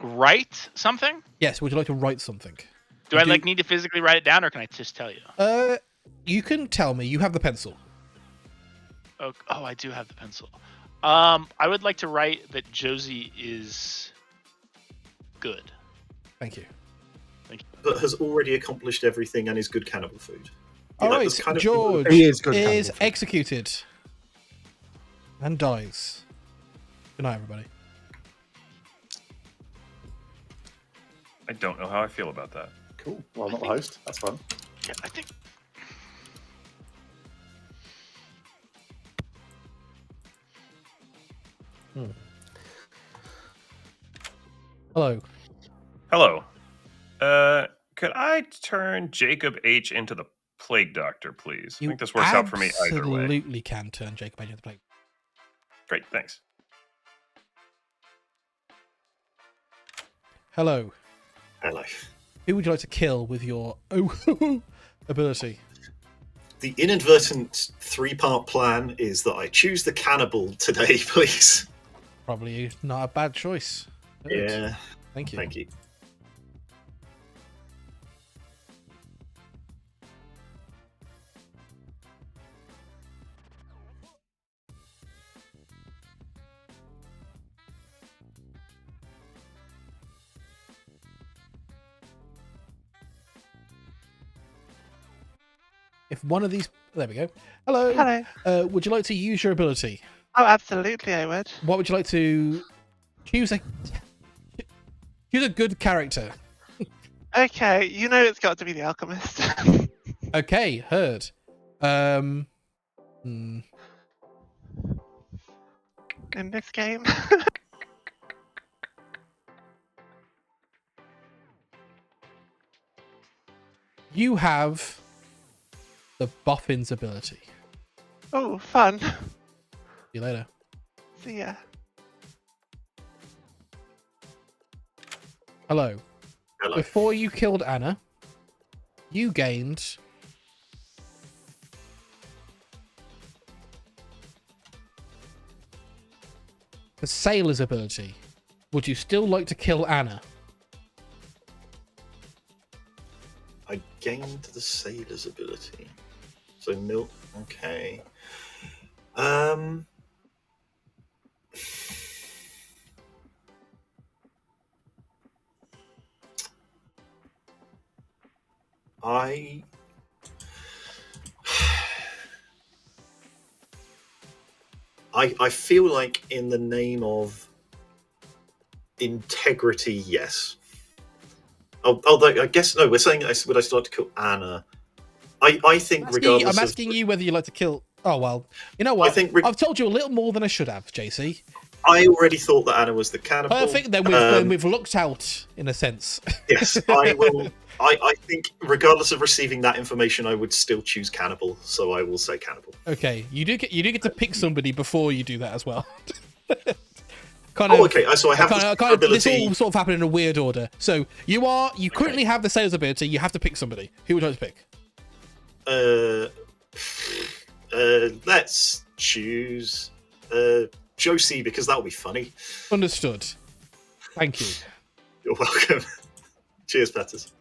Write something? Yes, would you like to write something? Do I need to physically write it down, or can I just tell you? You can tell me. You have the pencil. Oh, I do have the pencil. I would like to write that Josie is good. Thank you. But has already accomplished everything and is good cannibal food. All right, that's kind of- George He is good cannibal food. executed and dies. Good night, everybody. I don't know how I feel about that. Cool. Well, I'm not the host. That's fun. Yeah, I think. Hello. Hello. Could I turn Jacob H into the Plague Doctor, please? I think this works out for me either way. Absolutely can turn Jacob into the plague. Great, thanks. Hello. Hello. Who would you like to kill with your ability? The inadvertent 3-part plan is that I choose the cannibal today, please. Probably not a bad choice. Good. Yeah. Thank you. Thank you. If one of these... There we go. Hello. Hello. Would you like to use your ability? Oh, absolutely, I would. What would you like to... Choose a good character. Okay, you know it's got to be the alchemist. Okay, heard. In this game. You have the Boffin's ability. Oh, fun. See you later. See ya. Hello. Hello. Before you killed Anna, you gained the sailor's ability, would you still like to kill Anna? I gained the sailor's ability. So milk. Okay. I feel like in the name of integrity, yes. Although I guess no, we're saying would I start to kill Anna? I think regardless. I'm asking you whether you like to kill. Oh well, you know what? I think I've told you a little more than I should have, JC. I already thought that Anna was the cannibal. Perfect. Then we've looked out in a sense. Yes, I will. I think regardless of receiving that information, I would still choose cannibal. So I will say cannibal. Okay, you do get to pick somebody before you do that as well. Okay. So I have the ability. This all sort of happened in a weird order. So you currently have the sailor's ability. You have to pick somebody. Who would you like to pick? Let's choose Josie because that'll be funny. Understood. Thank you. You're welcome. Cheers, Petters.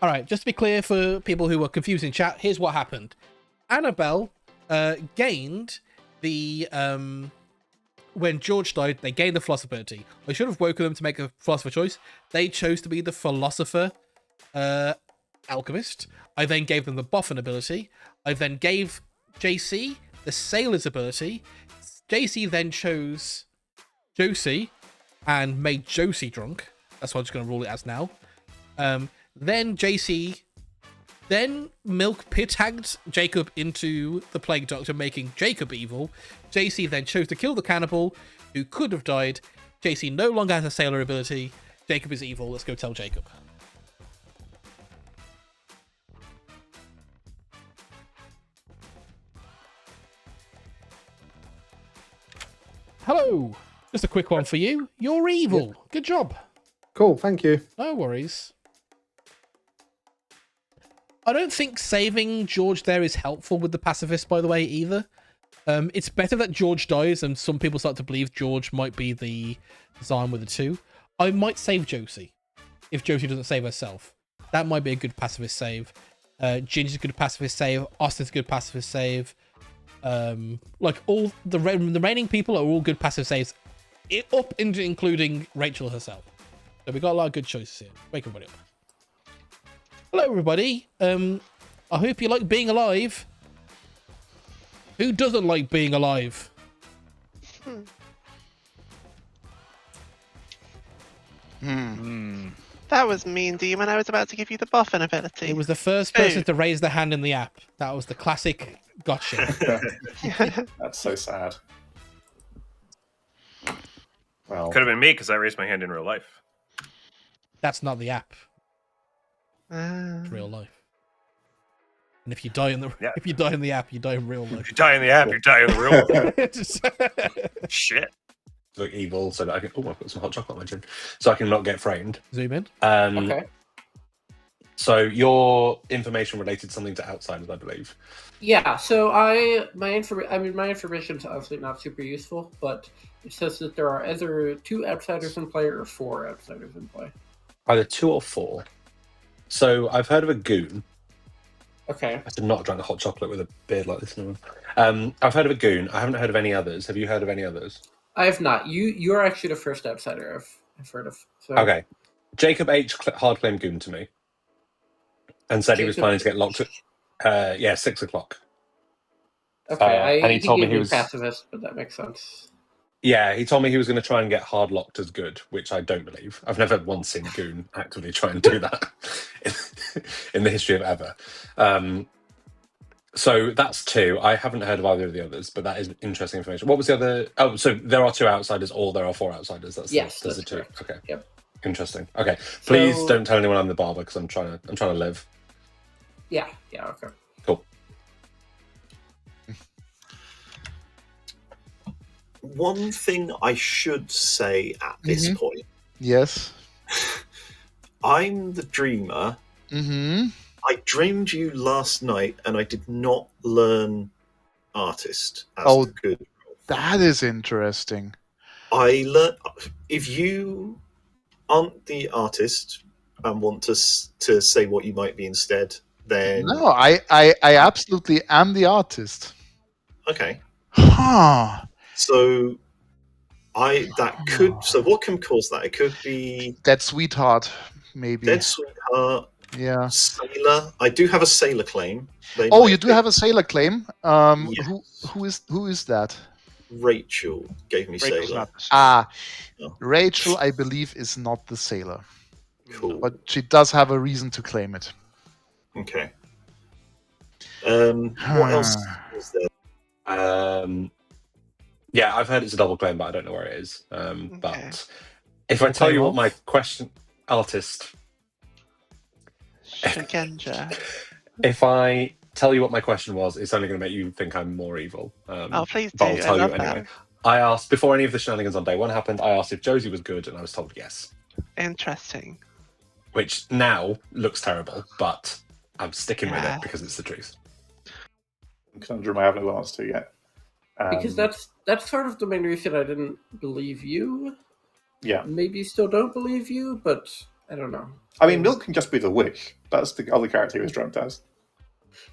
All right, just to be clear for people who are confused in chat, here's what happened. Annabelle gained the when George died, they gained the philosopher ability. I should have woken them to make a philosopher choice. They chose to be the philosopher alchemist. I then gave them the boffin ability. I then gave JC the sailor's ability. JC then chose Josie and made Josie drunk. That's what I'm just going to rule it as now. Then Milk pit-tagged Jacob into the Plague Doctor, making Jacob evil. JC then chose to kill the cannibal, who could have died. JC no longer has a sailor ability. Jacob is evil. Let's go tell Jacob. Hello. Just a quick one for you. You're evil. Yep. Good job. Cool, thank you. No worries. I don't think saving George there is helpful with the pacifist, by the way, either. It's better that George dies, and some people start to believe George might be the Zion with the two. I might save Josie if Josie doesn't save herself. That might be a good pacifist save. Ginger's a good pacifist save. Austin's a good pacifist save. Like all the remaining people are all good passive saves, up into including Rachel herself. So we got a lot of good choices here. Wake everybody up. Hello, everybody. I hope you like being alive. Who doesn't like being alive? That was mean, Demon. I was about to give you the boffin ability. It was the first person to raise their hand in the app. That was the classic gotcha. That's so sad. Well, Could have been me because I raised my hand in real life. That's not the app. It's real life. And if you die in the if you die in the app, you die in real life. If you die in the app, you die in the real life. Shit. Look evil so that I can. Oh, I've got some hot chocolate on my chin, so I can not get framed. Zoom in. Okay. So your information related something to outsiders, I believe. Yeah, so my information is obviously not super useful, but it says that there are either 2 outsiders in play or 4 outsiders in play. Either 2 or 4. So I've heard of a goon. Okay. I should not have drank the hot chocolate with a beard like this. No. I've heard of a goon. I haven't heard of any others. Have you heard of any others? I have not. You're actually the first outsider I've heard of. So. Okay. Jacob H. hard claimed goon to me and said he was planning to get locked at 6 o'clock. Okay, and he told me he was pacifist, but that makes sense. Yeah, he told me he was going to try and get hard locked as good, which I don't believe. I've never once seen Goon actively try and do that in the history of ever. So that's 2. I haven't heard of either of the others, but that is interesting information. What was the other? Oh, so there are 2 outsiders, or there are 4 outsiders. That's that's the 2. correct. Okay. Yep. Interesting. Okay. Please So- don't tell anyone I'm the barber because I'm trying to live. Yeah. Okay. Cool. One thing I should say at this point. Yes. I'm the dreamer. Mm-hmm. I dreamed you last night, and I did not learn artist as Oh, the good. That is interesting. If you aren't the artist and want to say what you might be instead, then No, I absolutely am the artist. okay. Huh. So so what can cause that? It could be Dead Sweetheart, maybe. Dead Sweetheart. Yeah. Sailor. I do have a sailor claim. Oh, you do have a sailor claim. Yes. Who is that? Rachel gave me Rachel's sailor. not the Ah, Oh. Rachel, I believe, is not the sailor, Cool. but she does have a reason to claim it. Okay. What else is there? Yeah, I've heard it's a double claim, but I don't know where it is. But if I tell Claim you what of? my question, artist. Shigenja. If I tell you what my question was, it's only going to make you think I'm more evil. Oh, please But do. I'll I tell you love anyway. that. I asked, before any of the shenanigans on day one happened, I asked if Josie was good, and I was told yes. Interesting. Which now looks terrible, but I'm sticking with Yeah. it because it's the truth. Conundrum I have no answer to yet. Because that's sort of the main reason I didn't believe you. Yeah. Maybe still don't believe you, but I don't know. I mean, Milk can just be the witch. That's the other character he was dreamt as.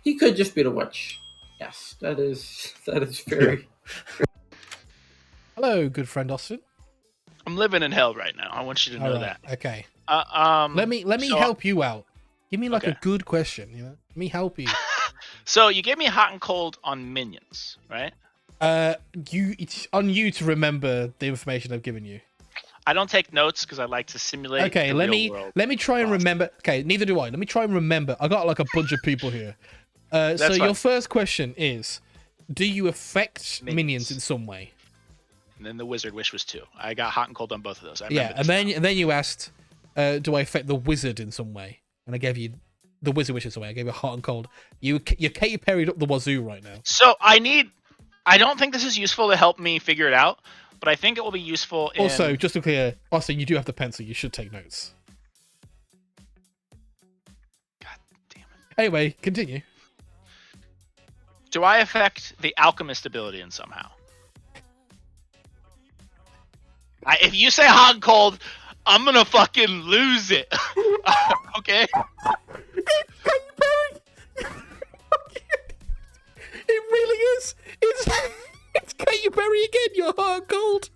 He could just be the witch. Yes, that is very. Hello, good friend Austin. I'm living in hell right now. I want you to know Alright, that. okay. Let me help you out. Give me like Okay. a good question. Let me help you. So you gave me hot and cold on minions, right? It's on you to remember the information I've given you. I don't take notes because I like to simulate. Okay, the let real me world. try and remember. Okay, neither do I. Let me try and remember. I got like a bunch of people here. So That's your fine. first question is, do you affect minions in some way? And then the wizard wish was 2. I got hot and cold on both of those. I Yeah, remember and then you asked, do I affect the wizard in some way? And I gave you the wizard wish in some way. I gave you hot and cold. You're Katy Perry'd up the wazoo right now. So I don't think this is useful to help me figure it out, but I think it will be useful in... Also, just to be clear, Austin, you do have the pencil. You should take notes. God damn it. Anyway, continue. Do I affect the alchemist ability in somehow? If you say hot and cold, I'm gonna fucking lose it. Okay? It really is. It's Katy Perry again. You're hot and cold.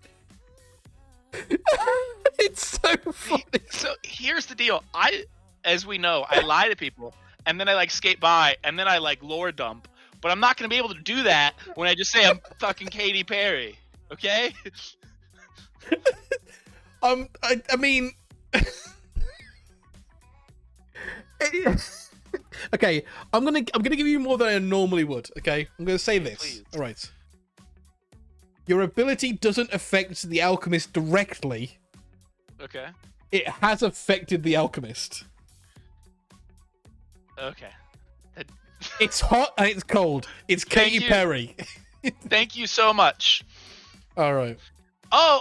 It's so funny. So here's the deal. As we know, I lie to people, and then I like skate by, and then I like lore dump. But I'm not gonna be able to do that when I just say I'm fucking Katy Perry. Okay? I mean, okay. I'm gonna give you more than I normally would. Okay, I'm gonna say this. Please. All right. Your ability doesn't affect the alchemist directly. Okay. It has affected the alchemist. Okay. It's hot and it's cold. It's Thank Katy you. Perry. Thank you so much. All right. Oh.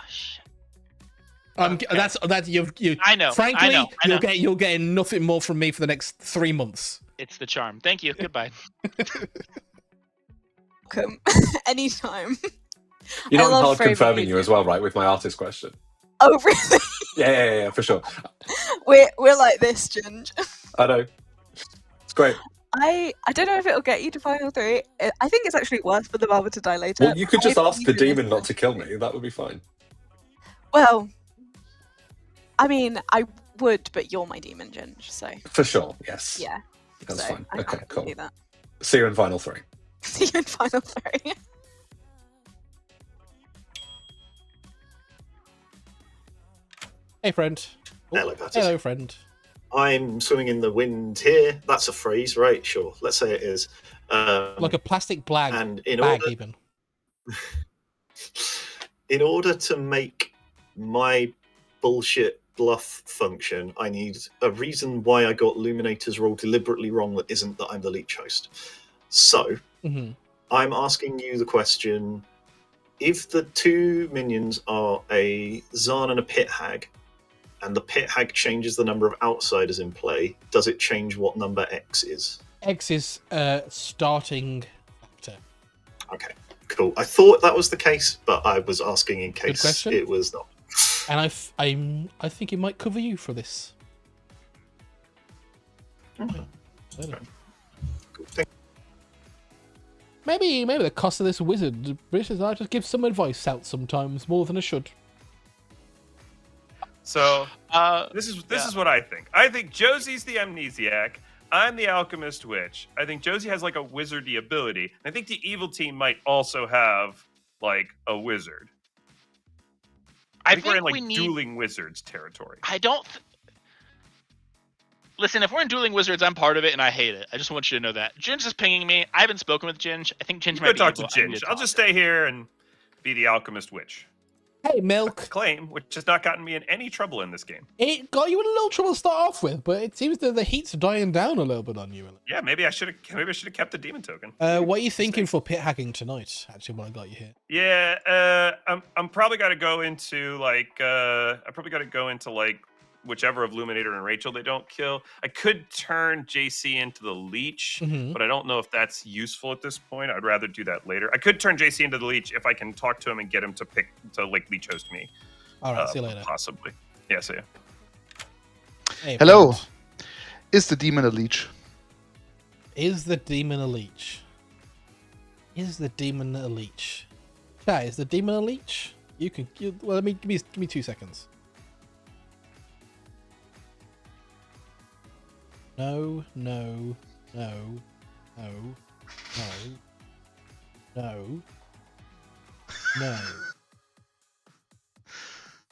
Shit. Okay. That's you. I know. Frankly, I know. you're getting nothing more from me for the next 3 months. It's the charm. Thank you. Goodbye. Welcome. Anytime. You know, I I'm love hard framing confirming you it. as well, right, with my artist question. Oh, really? Yeah, for sure. We're like this, Ginge. I know. It's great. I don't know if it'll get you to final 3. I think it's actually worse for the barber to die later. Well, you could just I ask the believe in demon this. not to kill me. That would be fine. Well, I mean, I would, but you're my demon, Ginge, so For sure, yes. yeah. That's so fine. I Okay, can't cool. do that. See you in final 3. See you in final 3. Hey, friend. Hello, Patty. Hello, friend. I'm swimming in the wind here. That's a phrase, right? Sure. Let's say it is. Like a plastic bag. And Even. In order to make my bullshit bluff function, I need a reason why I got Luminator's roll deliberately wrong that isn't that I'm the leech host. So, I'm asking you the question, if the 2 minions are a Zarn and a Pit Hag, and the Pit Hag changes the number of outsiders in play, does it change what number X is? X is starting factor. Okay. Cool. I thought that was the case, but I was asking in case question. it was not. And I think it might cover you for this. Maybe the cost of this wizard, British, I just give some advice out sometimes more than I should. So this is what I think. I think Josie's the amnesiac. I'm the alchemist witch. I think Josie has like a wizardy ability. I think the evil team might also have like a wizard. I think we're in like dueling wizards territory. I don't. Listen, if we're in dueling wizards, I'm part of it, and I hate it. I just want you to know that. Ginge is pinging me. I haven't spoken with Ginge. I think Ginge might be talk evil. to Ginge. I'll just stay here and be the alchemist witch. Hey, Milk. Claim, which has not gotten me in any trouble in this game. It got you in a little trouble to start off with, but it seems that the heat's dying down a little bit on you. Yeah, maybe I should have kept the demon token. What are you thinking for pit hacking tonight? Actually, when I got you here. Yeah, I'm probably got to go into whichever of Luminator and Rachel they don't kill. I could turn JC into the leech, but I don't know if that's useful at this point. I'd rather do that later. I could turn JC into the leech if I can talk to him and get him to leech host me. All right, see you later. Possibly. Yeah, see ya. Hey, Hello. friend. Is the demon a leech? Is the demon a leech? Is the demon a leech? Chat, is the demon a leech? Well, give me 2 seconds. No.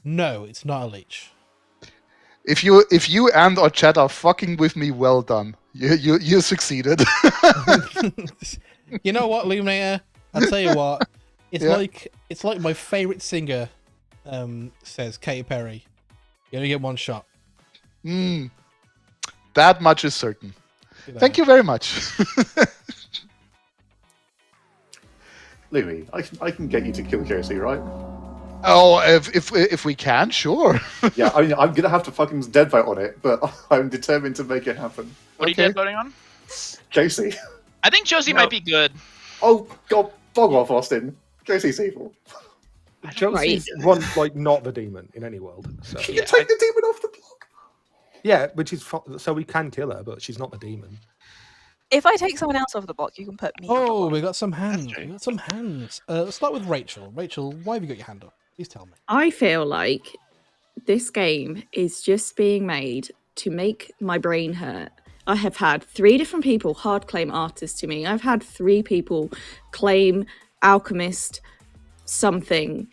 No, it's not a leech. If you and our chat are fucking with me, well done. You succeeded. You know what, Luminator? I'll tell you what. It's like my favorite singer says, Katy Perry. You only get one shot. That much is certain. Thank you very much. Louis, I can get you to kill Josie, right? Oh, if we can, sure. Yeah, I mean, I'm gonna have to fucking dead vote on it, but I'm determined to make it happen. What are you dead voting on? Josie. I think Josie might be good. Oh god, bog off, Austin. Josie's evil. Josie's one like not the demon in any world. So. You can take the demon off the block. Yeah, which is so we can kill her, but she's not the demon. If I take someone else off the block, you can put me. Oh, we got some hands. Let's start with Rachel. Rachel, why have you got your hand up? Please tell me. I feel like this game is just being made to make my brain hurt. I have had 3 different people hard claim artist to me. I've had 3 people claim alchemist something.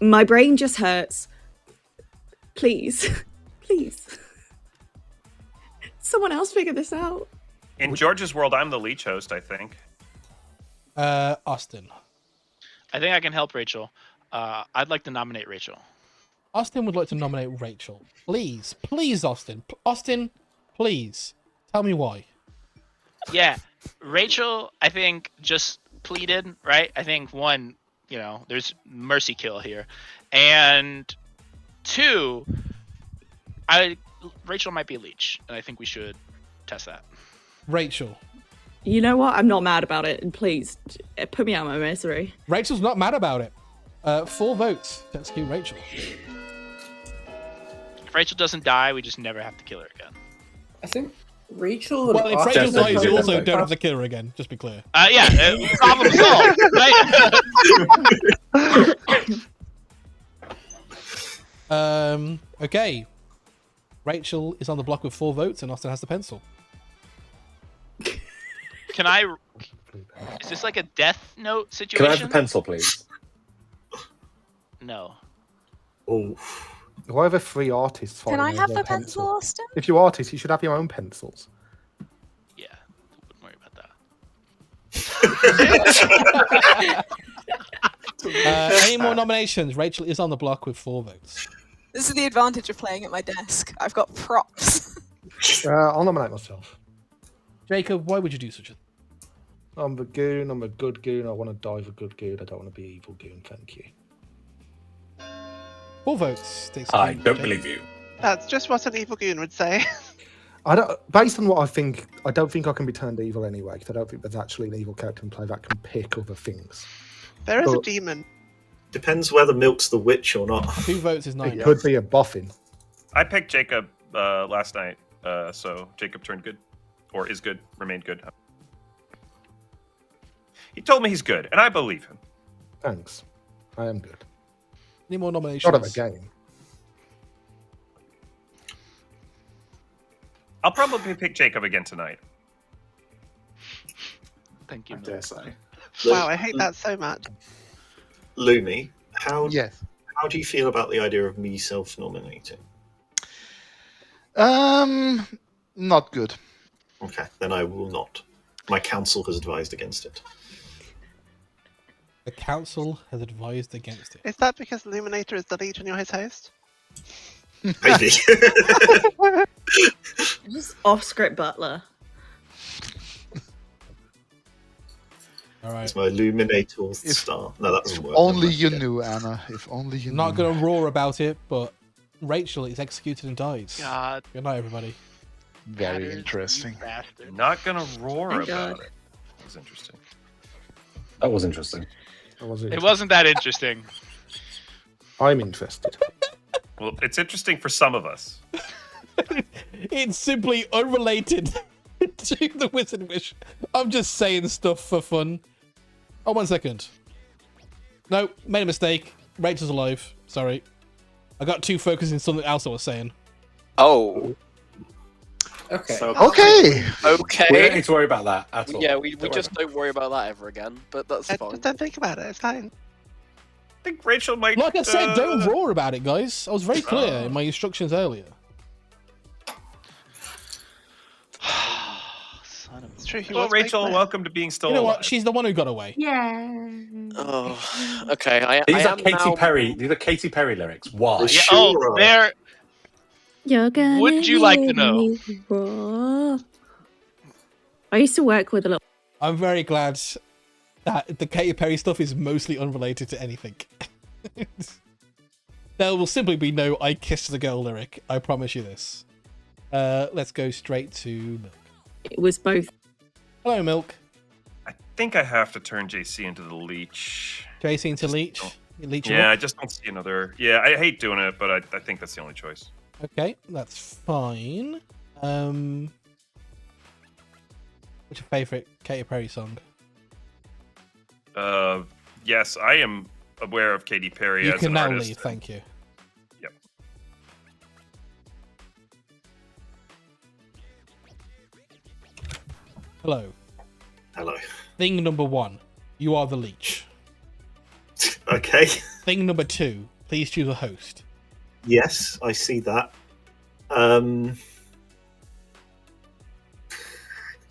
My brain just hurts. Please. Please. Someone else figure this out. In George's world, I'm the leech host, I think. Austin. I think I can help Rachel. I'd like to nominate Rachel. Austin would like to nominate Rachel. Please, Austin. Austin, please. Tell me why. Yeah, Rachel, I think, just pleaded, right? I think, 1, there's mercy kill here. And 2, Rachel might be a leech, and I think we should test that. Rachel. You know what? I'm not mad about it, and please put me out of my misery. Rachel's not mad about it. 4 votes to execute Rachel. If Rachel doesn't die, we just never have to kill her again. I think Rachel. And Well, if Rachel dies, you also don't have to kill her again. Just be clear. Problem solved. Right? Okay. Rachel is on the block with 4 votes, and Austin has the pencil. Can I? Is this like a death note situation? Can I have the pencil, please? No. Oh. Whoever 3 artists. Can I fighting have over the a pencil, Austin? If you're artists, you should have your own pencils. Yeah, wouldn't worry about that. Any more nominations? Rachel is on the block with 4 votes. This is the advantage of playing at my desk. I've got props. I'll nominate myself. Jacob, why would you do such a thing? I'm the goon. I'm a good goon. I want to die for good goon. I don't want to be evil goon. Thank you. 4 votes. I don't believe you. That's just what an evil goon would say. Based on what I think, I don't think I can be turned evil anyway, because I don't think there's actually an evil character in play that can pick other things. There is a But- demon. Depends whether Milk's the witch or not. 2 votes is 9. It could be a buffing. I picked Jacob last night, so Jacob turned good, or is good, remained good. He told me he's good, and I believe him. Thanks. I am good. Any more nominations? Not of a game. I'll probably pick Jacob again tonight. Thank you. I dare say. Wow, I hate that so much. Lumi, how Yes. how do you feel about the idea of me self-nominating? Not good. Okay, then I will not. My council has advised against it. The council has advised against it. Is that because Illuminator is the leech and you're his host? Maybe. Just off-script butler. All right. It's my Illuminator star. No, that doesn't work. Only you knew, Anna. If only you Not knew. going to roar about it, but Rachel is executed and dies. God. Good night, everybody. Very Matters, interesting. you bastard. Not gonna roar Thank about God. it. That was interesting. That was interesting. It wasn't that interesting. I'm interested. Well, it's interesting for some of us. It's simply unrelated to the Wizard Wish. I'm just saying stuff for fun. Oh, 1 second. No, made a mistake. Rachel's alive. Sorry. I got too focused in something else I was saying. Oh. Okay. So Okay. Okay. We don't need to worry about that at all. Yeah, we Don't worry just about don't worry about that ever again. But that's fine. Just don't think about it. It's fine. I think Rachel might. Like I said, don't roar about it, guys. I was very clear in my instructions earlier. Son of a... It's true. He Well, was Rachel, big there. welcome to being still You know alive. what? She's the one who got away. Yeah. Oh, okay. I These are am Katy now... Perry. These are Katy Perry lyrics. Why? Yeah. Yeah, Sure. oh, there. You're gonna Would you like to hear know? me roar. I used to work with a lot. I'm very glad that the Katy Perry stuff is mostly unrelated to anything. There will simply be no "I kissed the girl" lyric. I promise you this. Let's go straight to Milk. It was both. Hello, Milk. I think I have to turn JC into the leech. JC into Leech. You leech him Yeah, up? I just don't see another. Yeah, I hate doing it, but I think that's the only choice. Okay, that's fine. What's your favourite Katy Perry song? Yes, I am aware of Katy Perry You as can an now artist. leave, thank you. Yep. Hello. Hello. Thing number 1, you are the leech. Okay. Thing number 2, please choose a host. Yes, I see that.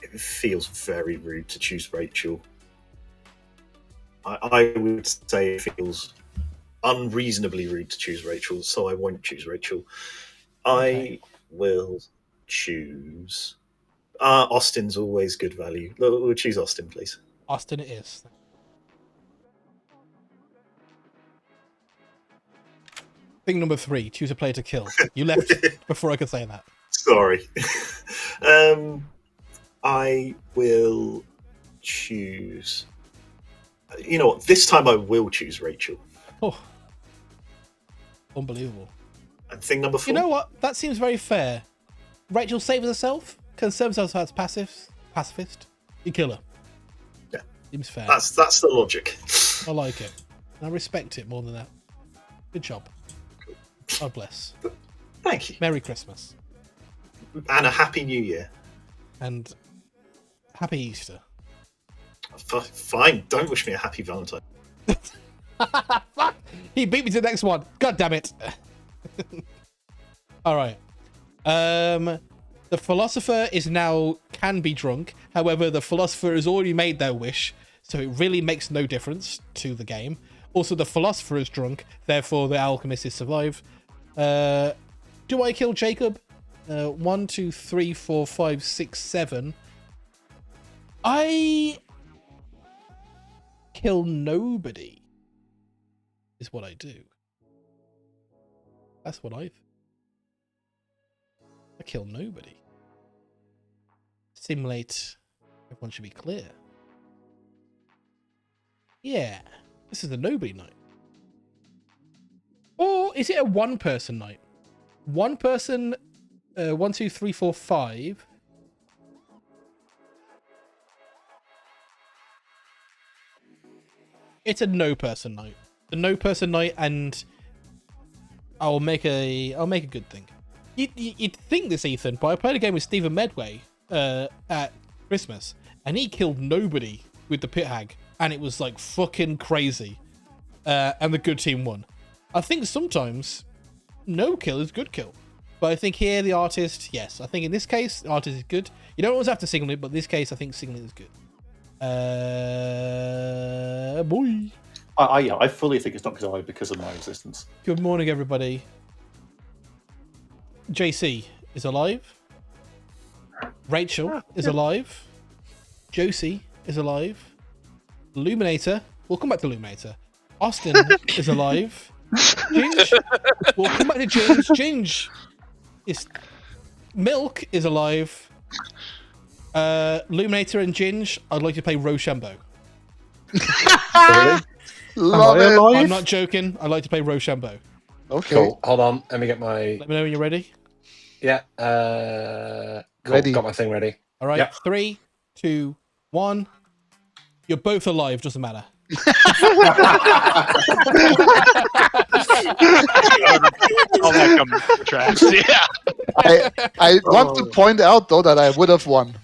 It feels very rude to choose Rachel. I would say it feels unreasonably rude to choose Rachel, so I won't choose Rachel. Okay. I will choose. Austin's always good value. We'll choose Austin, please. Austin it is. Thing number 3, choose a player to kill. You left before I could say that. Sorry. I will choose. You know what? This time I will choose Rachel. Oh. Unbelievable. And thing number 4. You know what? That seems very fair. Rachel saves herself, conserves herself as pacifist. You kill her. Yeah. Seems fair. That's the logic. I like it. And I respect it more than that. Good job. God bless. Thank you. Merry Christmas. And a happy new year. And happy Easter. Fine, don't wish me a happy Valentine. Fuck! He beat me to the next one. God damn it. All right. The philosopher is now can be drunk. However, the philosopher has already made their wish, so it really makes no difference to the game. Also, the philosopher is drunk, therefore the alchemist is survive. Do I kill Jacob? 1, 2, 3, 4, 5, 6, 7. I kill nobody is what I do. That's what I kill nobody. Simulate. Everyone should be clear. Yeah. This is a nobody night. Or is it a one-person night? One person, 1, 2, 3, 4, 5. It's a no-person night. The no-person night, and I'll make a good thing. You'd think this, Ethan, but I played a game with Stephen Medway at Christmas, and he killed nobody with the pit hag, and it was like fucking crazy. And the good team won. I think sometimes no kill is good kill, but I think here the artist, yes, I think in this case the artist is good. You don't always have to signal it, but in this case I think signaling is good. Boy. I fully think it's not because of my existence. Good morning, everybody. JC is alive. Rachel is alive. Josie is alive. Luminator. We'll come back to Luminator. Austin is alive. Ginge. We'll come back to Ginge. Ginge is... Milk is alive. Luminator and Ginge, I'd like to play Rochambeau. Really? Love it. I'm not joking. I'd like to play Rochambeau. Okay. Cool. Hold on. Let me get my... Let me know when you're ready. Yeah. Cool. Ready. Got my thing ready. All right. Yep. 3, 2, 1. You're both alive. Doesn't matter. All that comes trash. Yeah. I want to point out though that I would have won.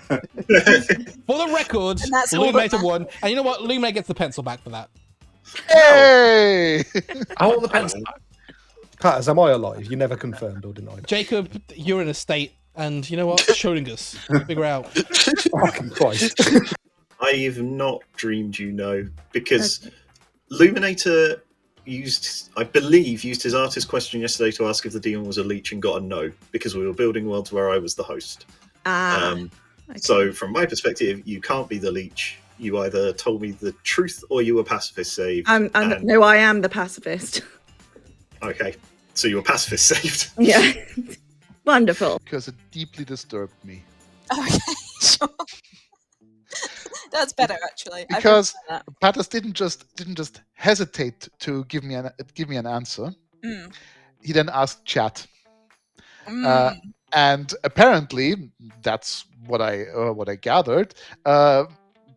For the record, And that's all that Luminator matters. won. And you know what? Luminator gets the pencil back for that. Hey! I want the pencil. Patters, am I alive? You never confirmed or denied. Jacob, you're in a state. And you know what? Schrödinger's. Figure out. Fucking Christ. I've not dreamed you know, because Luminator I believe, used his artist question yesterday to ask if the demon was a leech and got a no, because we were building worlds where I was the host. Okay. So from my perspective, you can't be the leech. You either told me the truth or you were pacifist saved. No, I am the pacifist. Okay, so you were pacifist saved. Yeah. Wonderful. Because it deeply disturbed me. Okay, sure. That's better, actually. I Because prefer that. Pattis didn't just hesitate to give me an answer. Mm. He then asked chat, Mm. and apparently that's what I gathered.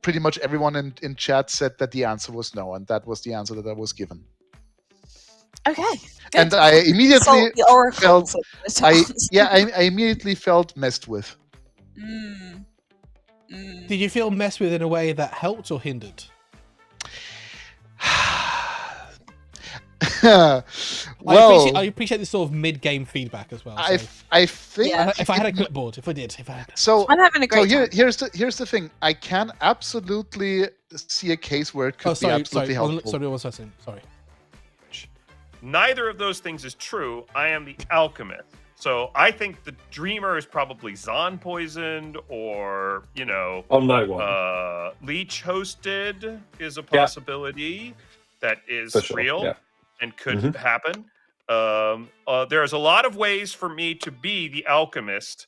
Pretty much everyone in chat said that the answer was no, and that was the answer that I was given. Okay. Good. And I immediately Consult the oracles felt at this time. I immediately felt messed with. Mm. Mm. Did you feel messed with in a way that helped or hindered? Well, I appreciate this sort of mid-game feedback as well. I So. think Yeah. If I had a clipboard, if I had. so. I'm having a great time. Here's the thing. I can absolutely see a case where it could be absolutely helpful. Sorry, one second. Sorry. Neither of those things is true. I am the alchemist. So I think the dreamer is probably Zon poisoned or, Oh, no one. leech hosted is a possibility that is For sure, real yeah. and could happen. There's a lot of ways for me to be the alchemist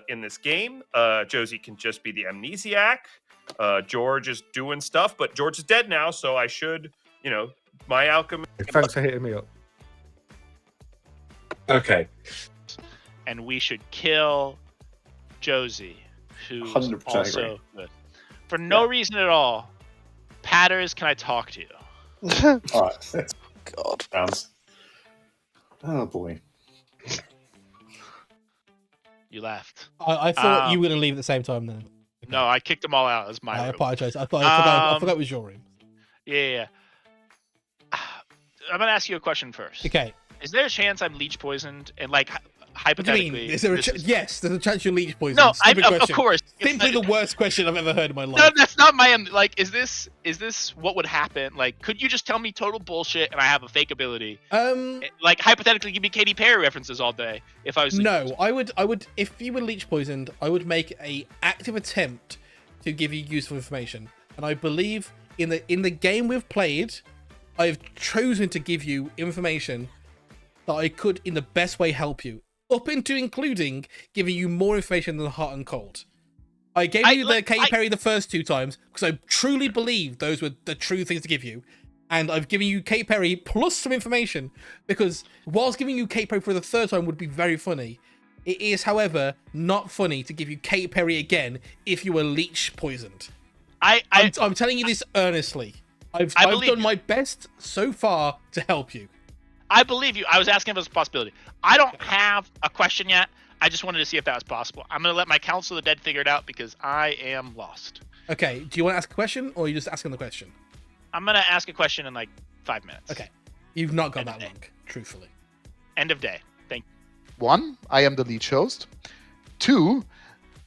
in this game. Josie can just be the amnesiac. George is doing stuff, but George is dead now, so I should, my alchemist. Thanks for hitting me up. Okay. And we should kill Josie, who's 100% also agree. good. For no reason at all. Patters, can I talk to you? All right. God. Sounds. Oh boy. You left. I thought you were going to leave at the same time then. No, I kicked them all out. It was my I room. apologize. I forgot it was your room. Yeah. I'm going to ask you a question first. Okay. Is there a chance I'm leech poisoned? And, like, What do you hypothetically... mean? Is there yes, there's a chance you're leech poisoned. No, Stupid of question. course. Simply the worst question I've ever heard in my life. No, that's not my... Like, is this what would happen? Like, could you just tell me total bullshit and I have a fake ability? Like, hypothetically, give me Katy Perry references all day if I was... No, I would. If you were leech poisoned, I would make a active attempt to give you useful information. And I believe in the game we've played, I have chosen to give you information that I could, in the best way, help you. Up into including giving you more information than hot and cold. I gave you the Katy Perry the first 2 times because I truly believed those were the true things to give you. And I've given you Katy Perry plus some information because whilst giving you Katy Perry for the 3rd time would be very funny, it is, however, not funny to give you Katy Perry again if you were leech poisoned. I'm telling you this earnestly. I've done my best so far to help you. I believe you. I was asking if it was a possibility. I don't have a question yet. I just wanted to see if that was possible. I'm going to let my Council of the Dead figure it out because I am lost. Okay, do you want to ask a question or are you just asking the question? I'm going to ask a question in like 5 minutes. Okay. You've not got that long, truthfully. End of day. Thank you. 1, I am the leech host. 2,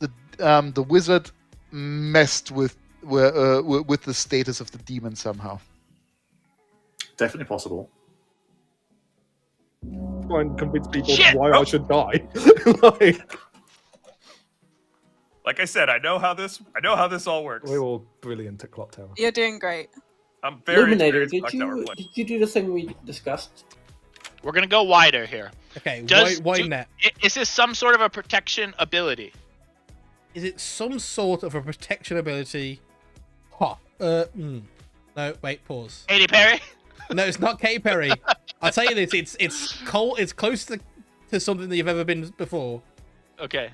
the wizard messed with the status of the demon somehow. Definitely possible. Try and convince people Shit! why I should die. Like I said, I know how this all works. We're all brilliant at Clocktower. You're doing great. I'm very Illuminator, experienced did at Clocktower play. you do the thing we discussed? We're going to go wider here. Okay, why net? Is this some sort of a protection ability? Is it some sort of a protection ability? No, wait, pause. Katy Perry? No, it's not Katy Perry. I'll tell you this, it's cold. It's close to something that you've ever been before. Okay.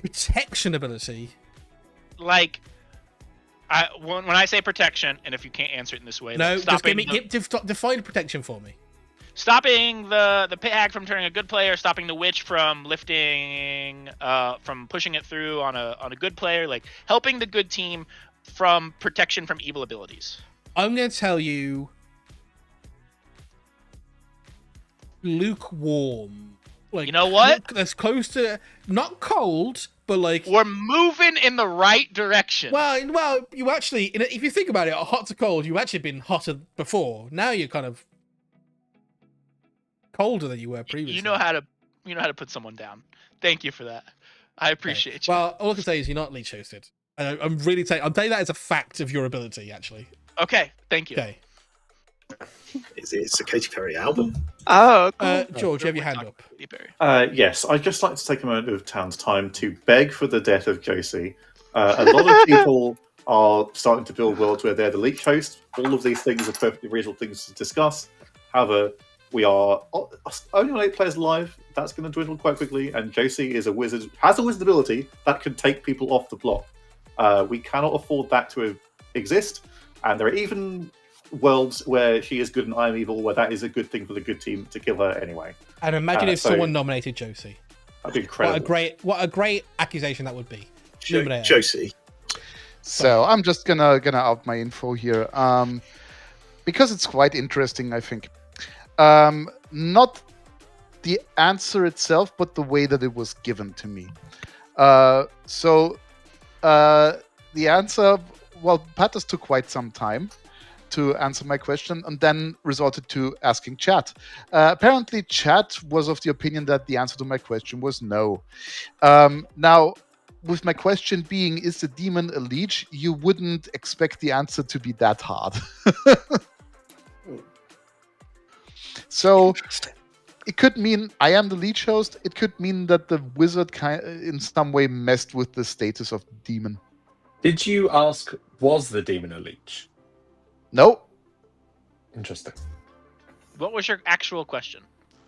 Protection ability. Like, when I say protection, and if you can't answer it in this way, No, like just define protection for me. Stopping the pit hag from turning a good player, stopping the witch from lifting, from pushing it through on a good player, like helping the good team from protection from evil abilities. I'm going to tell you lukewarm. Like, you know what? That's close to not cold, but like we're moving in the right direction. Well, you actually, if you think about it, hot to cold, you've actually been hotter before. Now you're kind of colder than you were previously. You know how to put someone down. Thank you for that. I appreciate you. Well, all I can say is you're not leech hosted. I'm telling you that as a fact of your ability, actually. Okay, thank you. Okay. It's a Katy Perry album. Oh, cool. George, you have your hand up. Yes, I'd just like to take a moment of town's time to beg for the death of Josie. A lot of people are starting to build worlds where they're the leech host. All of these things are perfectly reasonable things to discuss. However, we are only on 8 players live. That's going to dwindle quite quickly, and Josie is a wizard, has a wizard ability that can take people off the block. We cannot afford that to exist, and there are even worlds where she is good and I am evil, where that is a good thing for the good team to kill her anyway. And imagine if someone nominated Josie. That'd be incredible. What a great accusation that would be. Josie. So I'm just gonna out my info here, because it's quite interesting, I think. Not the answer itself, but the way that it was given to me. So the answer, well, Pattis took quite some time to answer my question and then resorted to asking chat. Apparently, chat was of the opinion that the answer to my question was no. Now, with my question being, is the demon a leech, you wouldn't expect the answer to be that hard. So it could mean I am the leech host. It could mean that the wizard in some way messed with the status of the demon. Did you ask, was the demon a leech? No. Interesting. What was your actual question?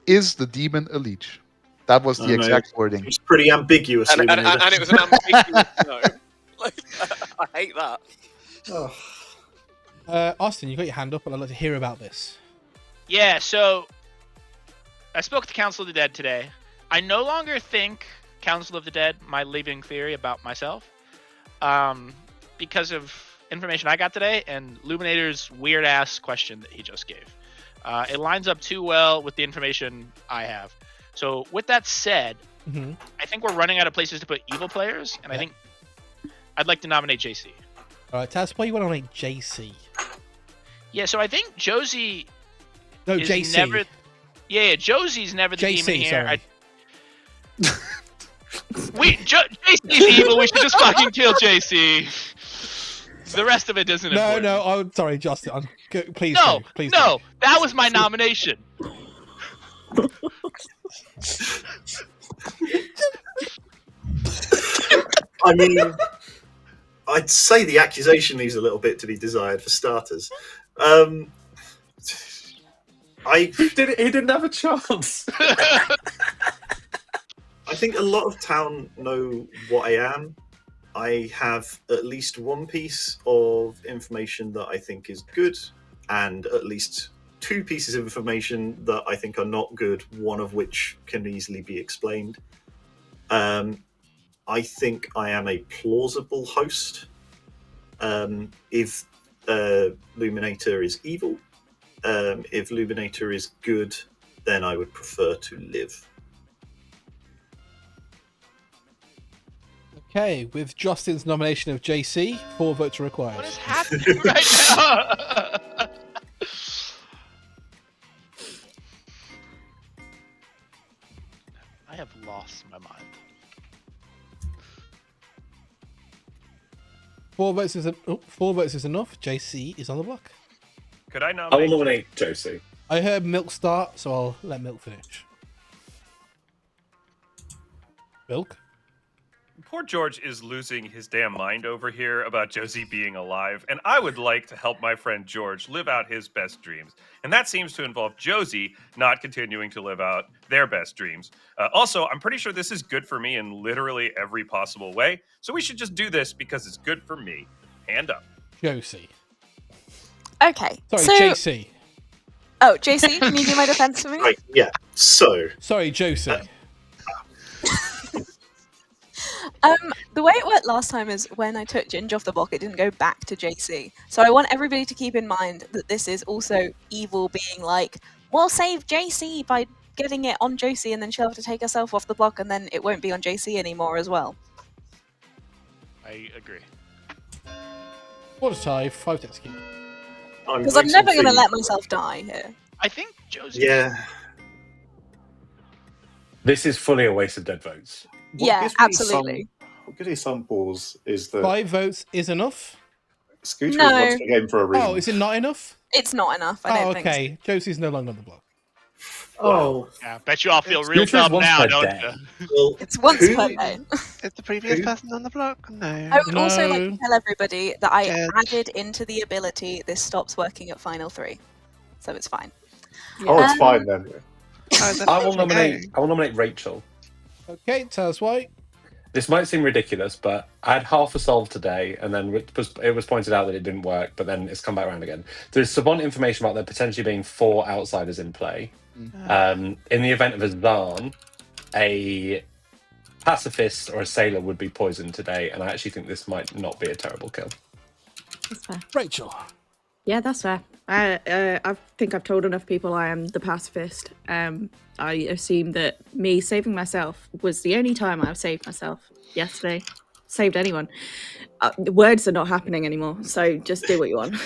Is the demon a leech? That was the exact wording. It's pretty ambiguous. And it was an ambiguous no. Like, I hate that. Austin, you got your hand up, and I'd like to hear about this. Yeah, so I spoke to Council of the Dead today. I no longer think Council of the Dead my living theory about myself, because of information I got today and Luminator's weird ass question that he just gave. It lines up too well with the information I have. So with that said, I think we're running out of places to put evil players, and I think I'd like to nominate JC. All right, tell us why you want to nominate JC. Yeah, so I think Josie. No, is JC. Never, yeah, Josie's never the JC, demon here. sorry. JC's evil. We should just fucking kill JC. The rest of it isn't important. No, I'm sorry, Justin. Please, no, please. No, that was my nomination. I mean, I'd say the accusation leaves a little bit to be desired for starters. He didn't have a chance. I think a lot of town know what I am. I have at least one piece of information that I think is good, and at least two pieces of information that I think are not good, one of which can easily be explained. I think I am a plausible host. If Luminator is evil, if Luminator is good, then I would prefer to live. Okay, with Justin's nomination of JC, 4 votes are required. What is happening right now? I have lost my mind. 4 votes is enough. JC is on the block. Could I I nominate? will nominate Josie. I heard Milk start, so I'll let Milk finish. Milk? Poor George is losing his damn mind over here about Josie being alive, and I would like to help my friend George live out his best dreams. And that seems to involve Josie not continuing to live out their best dreams. Also, I'm pretty sure this is good for me in literally every possible way, so we should just do this because it's good for me. Hand up. Josie. Okay. Sorry, so... JC. Oh, JC, can you do my defense for me? Right, yeah. So. Sorry, Josie. The way it worked last time is when I took Ginger off the block, it didn't go back to JC. So I want everybody to keep in mind that this is also evil being like, we'll save JC by getting it on Josie, and then she'll have to take herself off the block, and then it won't be on JC anymore as well. I agree. What a tie, 5 to execute. Because I'm never going to let myself die here. I think Josie. Yeah. This is fully a waste of dead votes. Yeah, absolutely. What gives me some pause is that 5 votes is enough? Scooter No. is watching the game for a reason. Oh, is it not enough? It's not enough, I don't think so. okay. Josie's no longer on the block. Oh. Yeah, bet you all feel real Scooter's dumb once now, per don't day. you? Well, It's once per day. Is the previous person on the block? No. I would also like No. to tell everybody that I Good. added into the ability this stops working at final 3. So it's fine. Oh, it's fine then. Oh, then I will okay. nominate Rachel. Okay, tell us why. This might seem ridiculous, but I had half a solve today, and then it was pointed out that it didn't work, but then it's come back around again. There's savant information about there potentially being 4 outsiders in play. In the event of a Zan, a pacifist or a sailor would be poisoned today, and I actually think this might not be a terrible kill. That's fair. Rachel. Yeah, that's fair. I think I've told enough people I am the pacifist. I assume that me saving myself was the only time I've saved myself yesterday. Saved anyone. The words are not happening anymore, so just do what you want.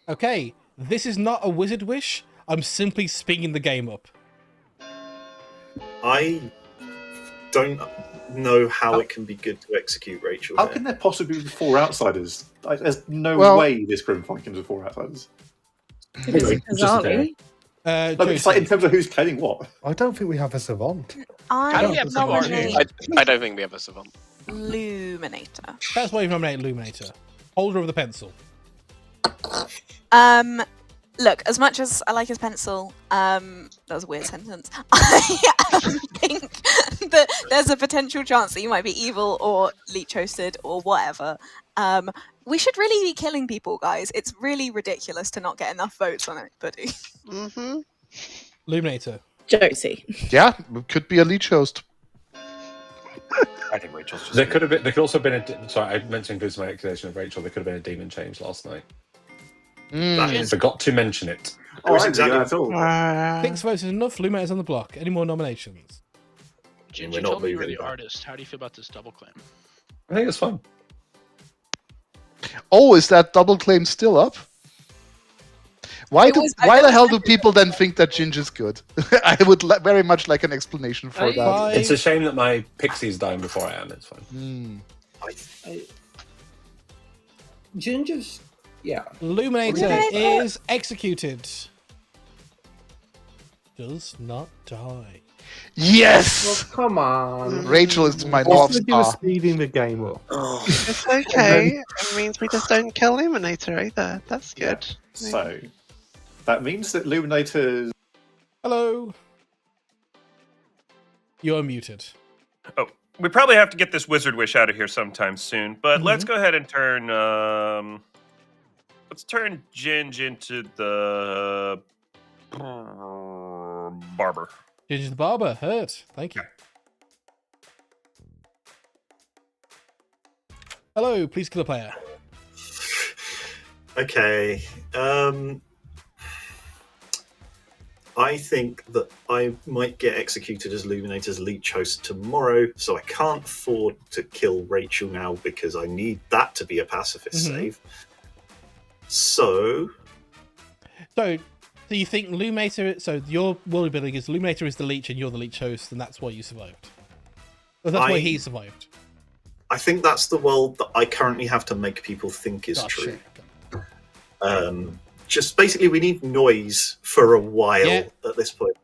Okay, this is not a wizard wish. I'm simply speeding the game up. I don't know how it can be good to execute Rachel. How here. can there possibly be 4 outsiders? There's no way this grim fight can be 4 outsiders. Because bizarrely. No, but it's like in terms of who's claiming what. I don't think we have a savant. I don't have no nominate I don't think we have a savant. Luminator. That's why you've nominated Luminator. Holder of the pencil. Look, as much as I like his pencil, that was a weird sentence. I think that there's a potential chance that you might be evil or leech hosted or whatever. We should really be killing people, guys. It's really ridiculous to not get enough votes on anybody. Mm-hmm. Luminator. Josie. Yeah, it could be a leech host. I think Rachel's just. There could also have been a. Sorry, I meant to include some accusation of Rachel. There could have been a demon change last night. I forgot to mention it. Oh, I didn't do that at all. 6 votes is enough. Luminator's on the block. Any more nominations? Ginger told me you were the artist. How do you feel about this double claim? I think it's fun. Oh, is that double claim still up? Why the hell do people then think that Ginger's good? I would very much like an explanation for that. It's a shame that my pixie's dying before I am. It's fine. Ginger's... Yeah. Luminator is executed. Does not die. Yes! Well, come on. Rachel is my What's North the idea of Star. speeding the game up? It's okay. It means we just don't kill Luminator either. That's good. So that means that Luminator. Hello. You're muted. Oh, we probably have to get this Wizard Wish out of here sometime soon. But let's go ahead and turn. Let's turn Ginge into the barber. Ginge the barber. Heard. Thank you. Hello. Please kill a player. Okay. I think that I might get executed as Luminator's leech host tomorrow, so I can't afford to kill Rachel now because I need that to be a pacifist save. So you think Luminator? So your world building is Luminator is the leech and you're the leech host, and that's why you survived. Well, that's why he survived. I think that's the world that I currently have to make people think is true. Just basically, we need noise for a while at this point.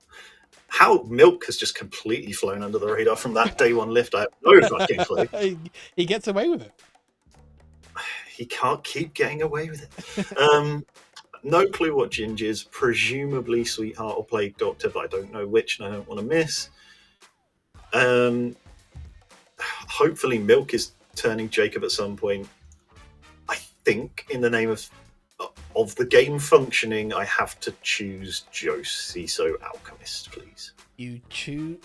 How Milk has just completely flown under the radar from that day one lift, I have no fucking clue. He gets away with it. He can't keep getting away with it. No clue what Ginge is. Presumably Sweetheart or Plague Doctor, but I don't know which, and I don't want to miss. Hopefully Milk is turning Jacob at some point. I think in the name of the game functioning, I have to choose Josie, so Alchemist, please. You choose...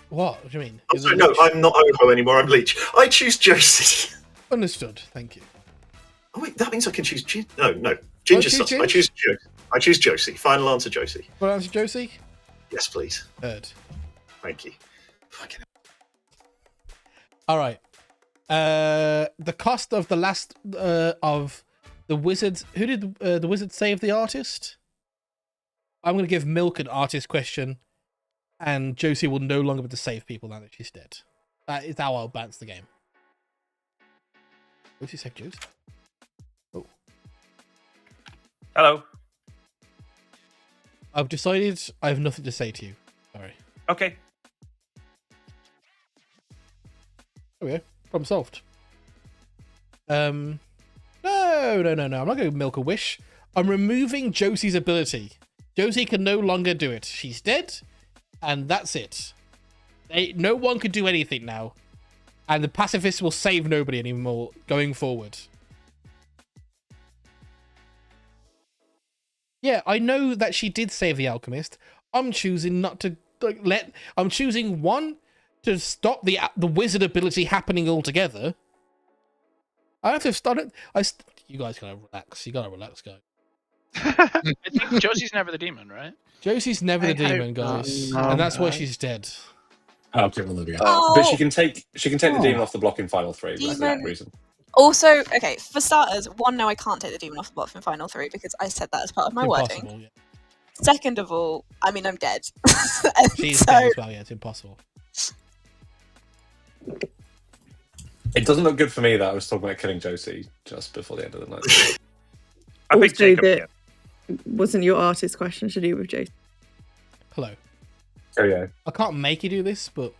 What? What do you mean? I'm sorry, no, I'm not Oho anymore, I'm Leech. I choose Josie. Understood, thank you. Oh wait, that means I can choose Ginge. No. Ginge is sus. I choose Josie. I choose Josie. Final answer, Josie. Final answer, Josie? Yes, please. Heard. Thank you. Fucking Alright. The cost of the last... of the wizards... Who did the wizard save the artist? I'm going to give Milk an artist question, and Josie will no longer be able to save people now that she's dead. That is how I'll balance the game. Josie saved Josie? Oh. Hello. I've decided I have nothing to say to you. Sorry. Okay. There we go. Problem solved. No. I'm not going to milk a wish. I'm removing Josie's ability. Josie can no longer do it. She's dead, and that's it. No one could do anything now. And the pacifist will save nobody anymore going forward. Yeah, I know that she did save the alchemist. I'm choosing not to I'm choosing one to stop the wizard ability happening altogether. I have to start it. You guys gotta relax. You gotta relax, guys. I think Josie's never the demon, right? Josie's never the demon, guys, and that's why she's dead. I'll give Olivia. But she can take the demon off the block in final 3. That's the reason. Also, okay, for starters, one, no, I can't take the demon off the block in final 3 because I said that as part of my wording. Yeah. Second of all, I mean, I'm dead. She's dead as well, yeah, it's impossible. It doesn't look good for me that I was talking about killing Josie just before the end of the night. I picked Jacob again. Wasn't your artist question to do with Jason? Hello. Oh yeah. I can't make you do this, but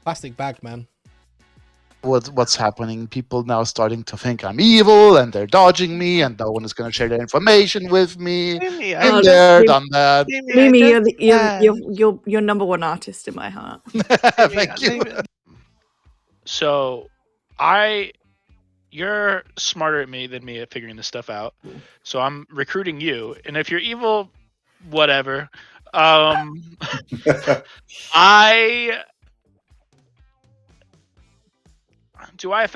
plastic bag, man. What's happening? People now starting to think I'm evil, and they're dodging me, and no one is going to share their information with me. Been there, done that. Mimi, you're number one artist in my heart. Thank you. So, you're smarter at me than me at figuring this stuff out. So I'm recruiting you, and if you're evil, whatever. Do I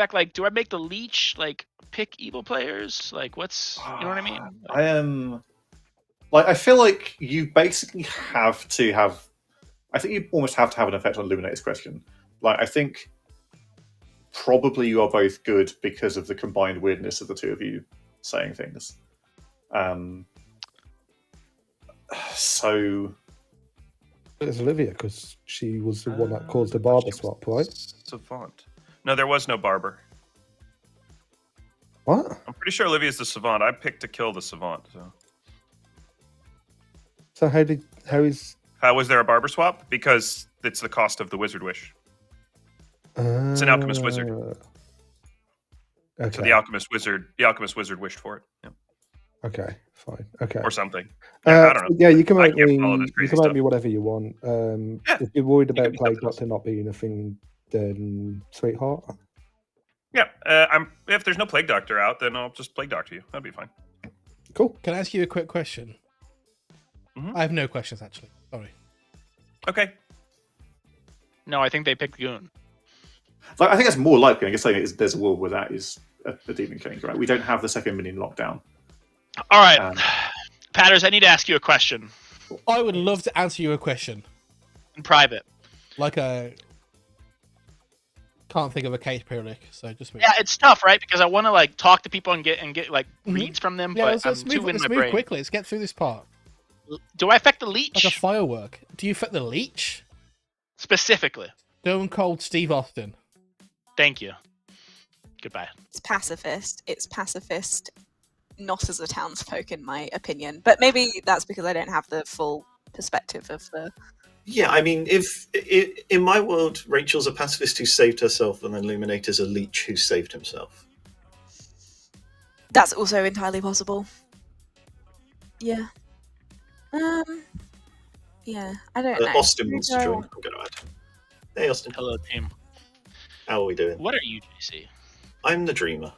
make the leech pick evil players? What's, you know what I mean? I feel like you basically have to have. I think you almost have to have an effect on Illuminator's question. I think probably you are both good because of the combined weirdness of the two of you saying things. So it's Olivia because she was the one that caused the barber swap, right? Savant. No, there was no barber. What? I'm pretty sure Olivia's the savant. I picked to kill the savant. So how is How was there a barber swap? Because it's the cost of the wizard wish. It's an alchemist wizard. Okay. So the alchemist wizard wished for it. Yeah. Okay, fine. Okay. Or something. Yeah, I don't know. Yeah, you can I make can't me. follow this You crazy can make stuff. me whatever you want. If you're worried about be Plague something else. Doctor not being a thing, then sweetheart. Yeah, if there's no plague doctor out, then I'll just plague doctor you. That'd be fine. Cool. Can I ask you a quick question? Mm-hmm. I have no questions actually. Sorry. Okay. No, I think they picked Goon. Like, I think that's more likely. I guess saying there's a world where that is a demon king, right? We don't have the second minion lockdown. All right, Patters, I need to ask you a question. I would love to answer you a question. In private. Like a... Can't think of a Katy Perry lick, so just move. Yeah, it's tough, right? Because I want to like talk to people and get like reads from them, Yeah, but let's I'm too move, in let's my move brain. quickly. Let's get through this part. Do I affect the leech? Like a firework. Do you affect the leech? Specifically. Stone Cold Steve Austin. Thank you. Goodbye. It's pacifist. It's pacifist, not as a townsfolk, in my opinion. But maybe that's because I don't have the full perspective of the. Yeah, I mean, if in my world, Rachel's a pacifist who saved herself, and then Luminator's a leech who saved himself. That's also entirely possible. Yeah. Yeah, I don't know. Austin wants to join. I'm going to add. Hey, Austin. Hello, team. How are we doing? What are you, JC? I'm the dreamer.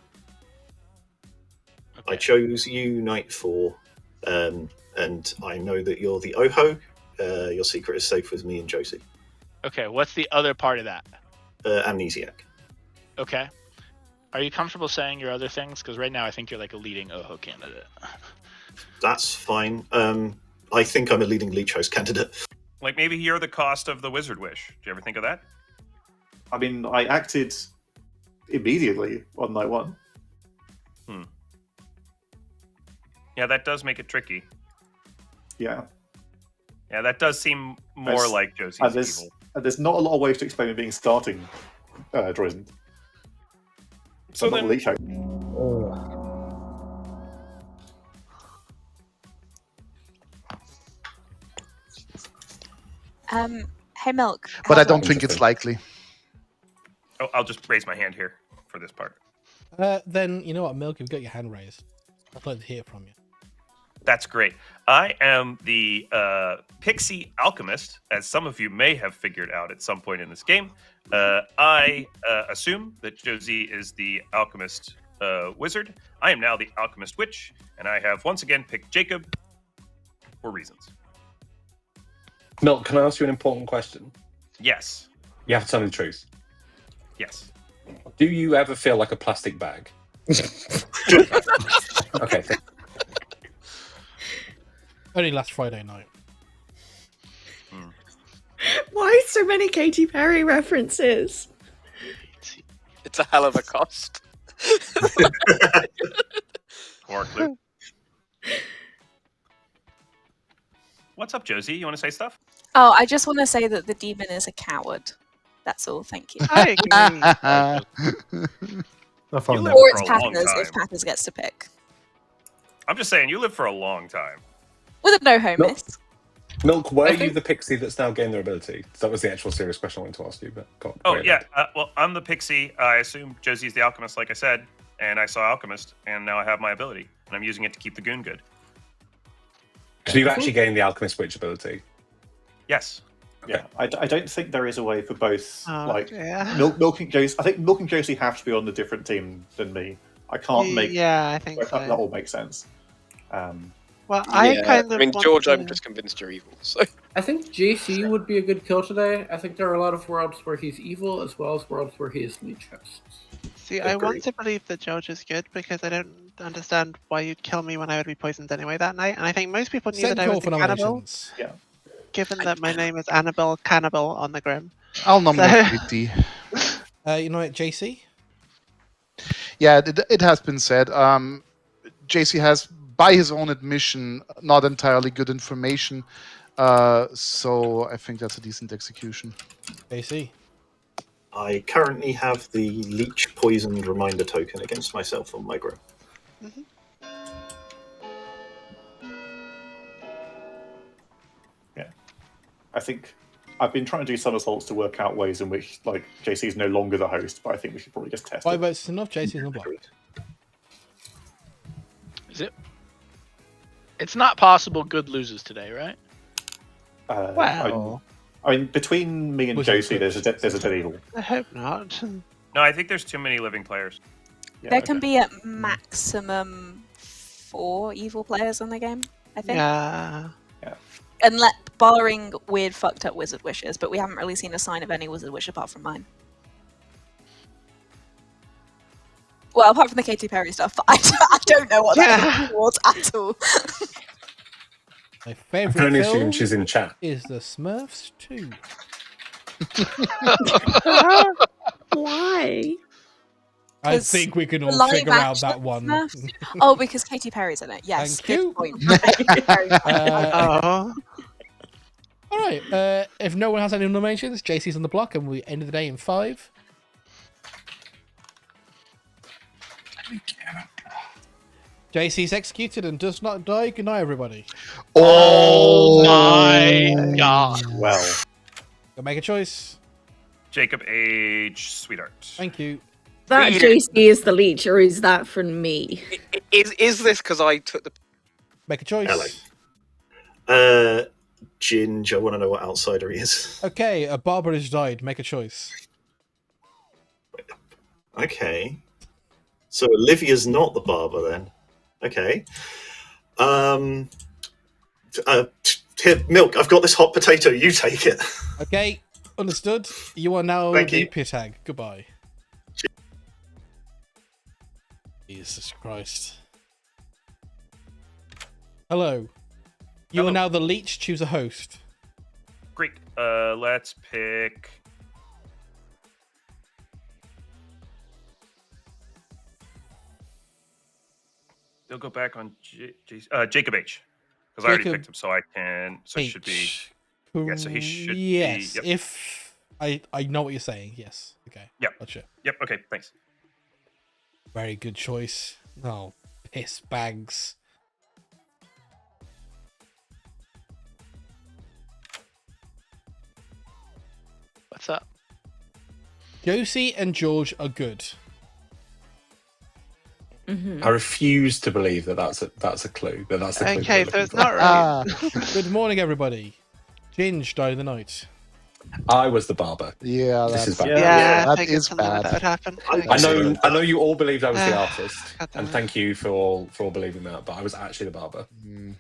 I chose you, Night 4, and I know that you're the Oho. Your secret is safe with me and Josie. Okay, what's the other part of that? Amnesiac. Okay. Are you comfortable saying your other things? Because right now I think you're like a leading Oho candidate. That's fine. I think I'm a leading leech host candidate. Like maybe you're the cost of the wizard wish. Do you ever think of that? I mean, I acted immediately on night 1. Yeah, that does make it tricky. Yeah. Yeah, that does seem more like Josie's evil. There's not a lot of ways to explain it being starting Droizen. So not then, leech host. Hey, Milk. But I don't think it's likely. Oh, I'll just raise my hand here for this part. Then, you know what, Milk, you've got your hand raised. I'd like to hear from you. That's great. I am the Pixie Alchemist, as some of you may have figured out at some point in this game. I assume that Josie is the Alchemist Wizard. I am now the Alchemist Witch, and I have once again picked Jacob for reasons. Milk, can I ask you an important question? Yes. You have to tell me the truth. Yes. Do you ever feel like a plastic bag? Okay. Only last Friday night. Why so many Katy Perry references? It's a hell of a cost. Or clue. What's up, Josie? You want to say stuff? Oh, I just want to say that the demon is a coward. That's all. Thank you. I agree. You lived Or it's for a long Pathers if time. Pathers gets to pick. I'm just saying, you lived for a long time. With a no-home miss. Milk, were you the pixie that's now gained their ability? That was the actual serious question I wanted to ask you. But Oh, yeah. Well, I'm the Pixie. I assume Josie's the Alchemist, like I said. And I saw Alchemist, and now I have my ability. And I'm using it to keep the goon good. So you've actually gained the Alchemist Witch ability? Yes. Yeah, I don't think there is a way for both. Yeah. Milk and Josie. I think Milk and Josie have to be on a different team than me. I can't make. Yeah, I think so. That all makes sense. Well, I kind of. I mean, want George, to- I'm just convinced you're evil. So I think JC would be a good kill today. I think there are a lot of worlds where he's evil, as well as worlds where he is leech host. See, I want to believe that George is good because I don't understand why you'd kill me when I would be poisoned anyway that night. And I think most people knew Send that I call was for a cannibal, nominations. Yeah. given that my name is Annabelle Cannibal on the Grim. I'll nominate So- Katy. You know what, JC? Yeah, it has been said. JC has, by his own admission, not entirely good information. So I think that's a decent execution. JC. I currently have the leech poisoned reminder token against myself on my grow. Yeah. I think I've been trying to do somersaults to work out ways in which, like, JC is no longer the host, but I think we should probably just test 5 it. votes is enough. JC's on block. Is it? It's not possible good loses today, right? Wow. I mean, between me and Was Josie, it there's a dead evil. I hope not. No, I think there's too many living players. Yeah, There can okay. be at maximum 4 evil players in the game, I think. Yeah. And barring weird fucked up wizard wishes, but we haven't really seen a sign of any wizard wish apart from mine. Well, apart from the Katy Perry stuff, but I don't know what that was at all. My I can favourite only film assume she's in chat. is The Smurfs 2. Why? I 'Cause think we can the all live figure out action that one. Smurfs- Oh, because Katy Perry's in it. Yes, Thank good you. point. Katy Perry's in it. Oh. All right. If no one has any nominations, JC's on the block, and we end the day in 5. JC's executed and does not die. Good night, everybody. Oh my god. Well, Go make a choice. Jacob H. Sweetheart. Thank you. That JC is the leech, or is that from me? Is this because I took the? Make a choice. Hello. Ginge, I want to know what outsider he is. Okay, a barber has died. Make a choice. Okay. So Olivia's not the barber then. Okay. Here, Milk, I've got this hot potato. You take it. Okay, understood. You are now Thank the you. Pitag. Goodbye. Jesus Christ. Hello. You are now the leech. Choose a host. Great. Let's pick. They'll go back on Jacob H. Because I already Jacob picked him, so I can. So it should be. H. Yeah, so he should Yes, be. Yep. if I know what you're saying. Yes. Okay. Yep. Gotcha. Yep. Okay. Thanks. Very good choice. Oh, piss bags. What's up? Josie and George are good. I refuse to believe that that's a clue. That's the clue. Okay, we're so looking it's for. not right. Good morning, everybody. Ginge died in the night. I was the barber. Yeah, This is that's bad. Yeah, I that figured is something like that bad. would happen. I know you all believed I was the artist, God damn and it. thank you for all believing that. But I was actually the barber. Mm.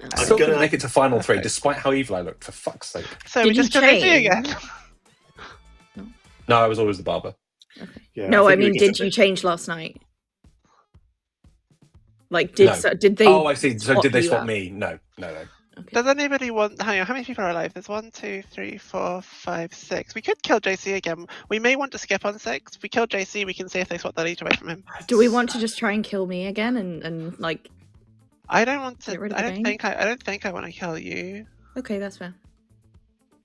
I still couldn't gonna- make it to final 3, despite how evil I looked. For fuck's sake! So Did we just you go Katy change? again. No, I was always the barber. yeah, No, I think we mean, get did to- you change last night? Like, did No. did they? Oh, I see. So swap did they you swap out? me? No. Does anybody want? Hang on, how many people are alive? There's 1, 2, 3, 4, 5, 6. We could kill JC again. We may want to skip on 6. If we kill JC, we can see if they swap that each away from him. Do we want to just try and kill me again and like? I don't want to. Get rid of I the don't game? think. I don't think I want to kill you. Okay, that's fair.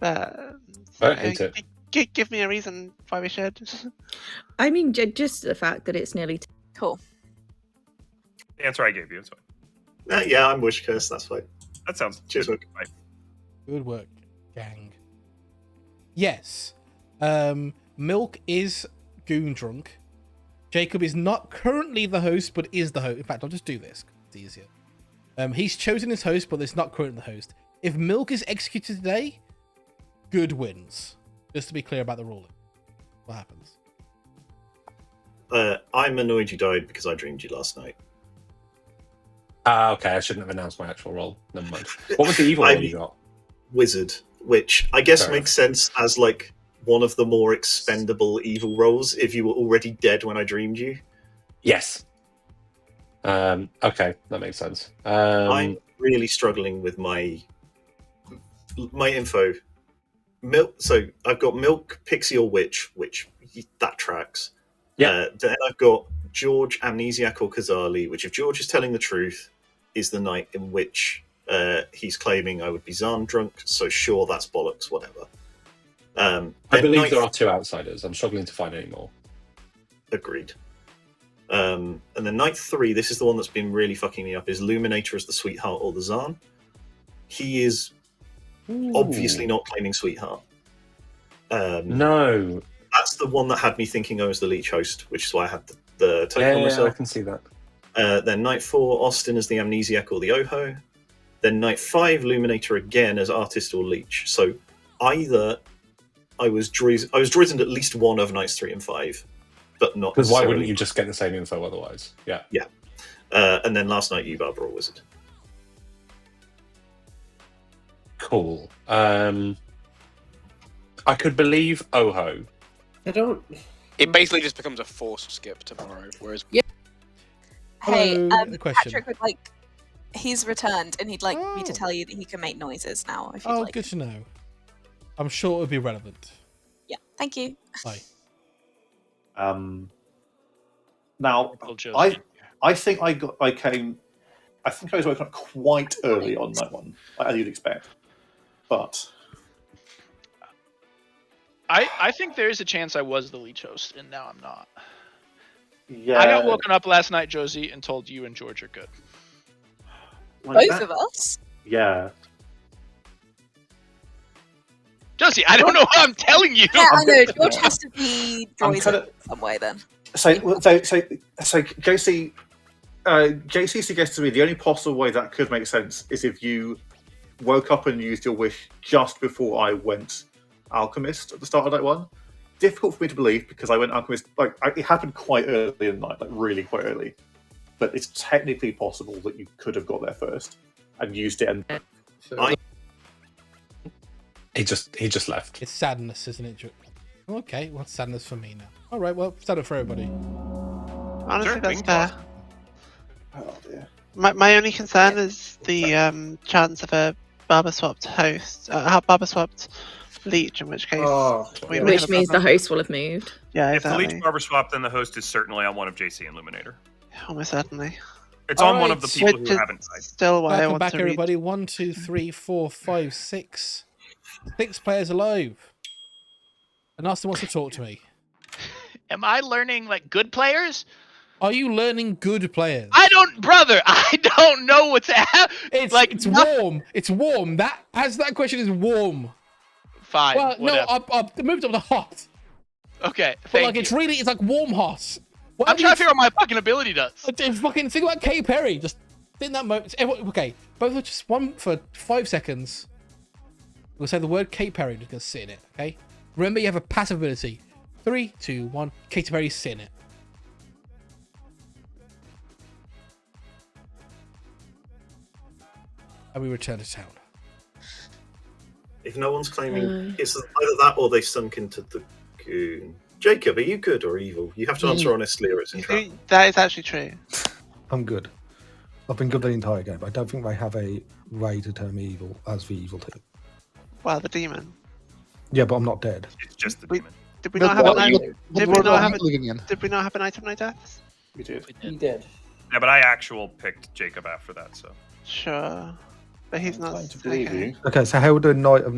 But I don't hate it. give me a reason why we should. I mean, just the fact that it's nearly. Cool. The answer I gave you. It's fine. Yeah, I'm Wish Curse. That's fine. That sounds. Cheers, Milk. Fine. Good work, gang. Yes. Milk is goon drunk. Jacob is not currently the host, but is the host. In fact, I'll just do this. It's easier. He's chosen his host, but it's not currently the host. If Milk is executed today, good wins. Just to be clear about the ruling. What happens? I'm annoyed you died because I dreamed you last night. Okay, I shouldn't have announced my actual role. Never mind. What was the evil role you got? Wizard, which I guess Fair makes sense as like one of the more expendable evil roles if you were already dead when I dreamed you. Yes. Okay, that makes sense. I'm really struggling with my info. Milk. So I've got Milk, Pixie, or Witch, which that tracks. Yeah. Then I've got George, Amnesiac, or Kazali, which if George is telling the truth, is the night in which he's claiming I would be Zahn drunk. So sure, that's bollocks. Whatever. I then believe night- there are 2 outsiders. I'm struggling to find any more. Agreed. And then night 3, this is the one that's been really fucking me up, is Luminator as the sweetheart or the Zahn. He is Obviously not claiming Sweetheart. No. That's the one that had me thinking I was the leech host, which is why I had the token on Yeah, myself. I can see that. Then Night 4, Austin as the Amnesiac or the Oho. Then Night 5, Luminator again as Artist or Leech. So either I was druided at least one of Nights 3 and 5, but not Because why necessarily. wouldn't you just get the same info otherwise? Yeah. Yeah. And then last night, you Barbara or Wizard. Cool. I could believe Oho. I don't. It basically just becomes a forced skip tomorrow, whereas Hey, Hello, question. Patrick would like. He's returned, and he'd like me to tell you that he can make noises now. If you'd Oh, like. good to know. I'm sure it would be relevant. Yeah. Thank you. Bye. Now, I think I was woken up quite early on that one, as you'd expect. But I think there is a chance I was the leech host, and now I'm not. yeah, I got woken up last night, Josie, and told you and George are good. like Both that- of us. Yeah. Josie, I don't know what I'm telling you. Yeah, I know. George has to be I'm droided kinda- in some way then. So JC suggests to me the only possible way that could make sense is if you woke up and used your wish just before I went Alchemist at the start of night one. Difficult for me to believe because I went Alchemist, it happened quite early in the night, like really quite early. But it's technically possible that you could have got there first and used it. And He just left. It's sadness, isn't it? Okay, well, sadness for me now. All right, well, sadness for everybody. Honestly, that's fair. Oh dear. My only concern is the chance of a barber swapped host, barber swapped leech, in which case we might Which have means the problem. host will have moved. Yeah, If the exactly. leech barber swap, then the host is certainly on one of JC and Luminator. Almost certainly. It's on one Alright. of the people Which who is haven't died. still why I Welcome want back, to read. everybody. 1, 2, 3, 4, 5, 6. 6 players alive. And Austin wants to talk to me. Am I learning like good players? Are you learning good players? I don't know what's happening. It's warm. It's warm. That question is warm. Fine. Well, whatever. no, I moved up to hot. Okay. But Thank like, you. it's like warm hot. I'm trying to figure out what my fucking ability does. Fucking think about Katy Perry. Just in that moment. Okay, both of just one for 5 seconds. We'll say the word Katy Perry. Just gonna sit in it. Okay. Remember, you have a passive ability. 3, 2, 1. Katy Perry, sit in it. And we return to town. If no one's claiming, it's either that or they sunk into the goon. Jacob, are you good or evil? You have to answer honestly, or it's in trap. That is actually true. I'm good. I've been good the entire game, but I don't think they have a way to turn me evil as the evil team. Well, the demon. Yeah, but I'm not dead. It's just the demon. Did we not have an item? Did we not have an item like that? We did. He did. Yeah, but I actual picked Jacob after that, so. Sure. But he's not. To believe you. Okay, so how do Knight of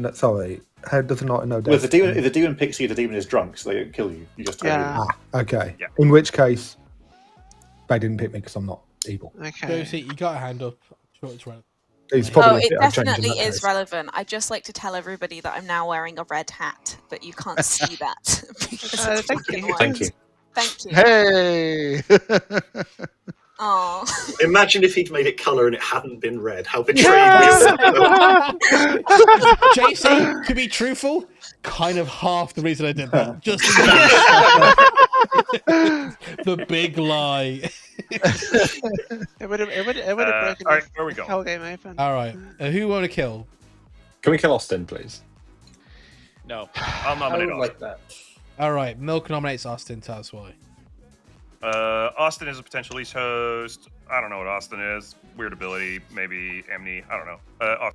how does the Knight of No Death? Well, if the demon picks you, the demon is drunk, so they don't kill you. You just Okay. Yeah. In which case, they didn't pick me because I'm not evil. Okay. Josie, you got a hand up. I'm sure it's relevant. It's Oh, probably a it bit of change in definitely that is case. relevant. I'd just like to tell everybody that I'm now wearing a red hat, but you can't see that because it's thank fucking you. white. Thank you. Thank you. Hey! Oh. Imagine if he'd made it colour and it hadn't been red. How betrayed we JC, to be truthful, kind of half the reason I did that. Just the big lie. It would have broken Alright, where are we the going? whole game open. All right, who want to kill? Can we kill Austin, please? No. I'll I nominate would Austin. like that. All right, Milk nominates Austin. Tell us why. Austin is a potential leech host. I don't know what Austin is. Weird ability, maybe Amni. I don't know.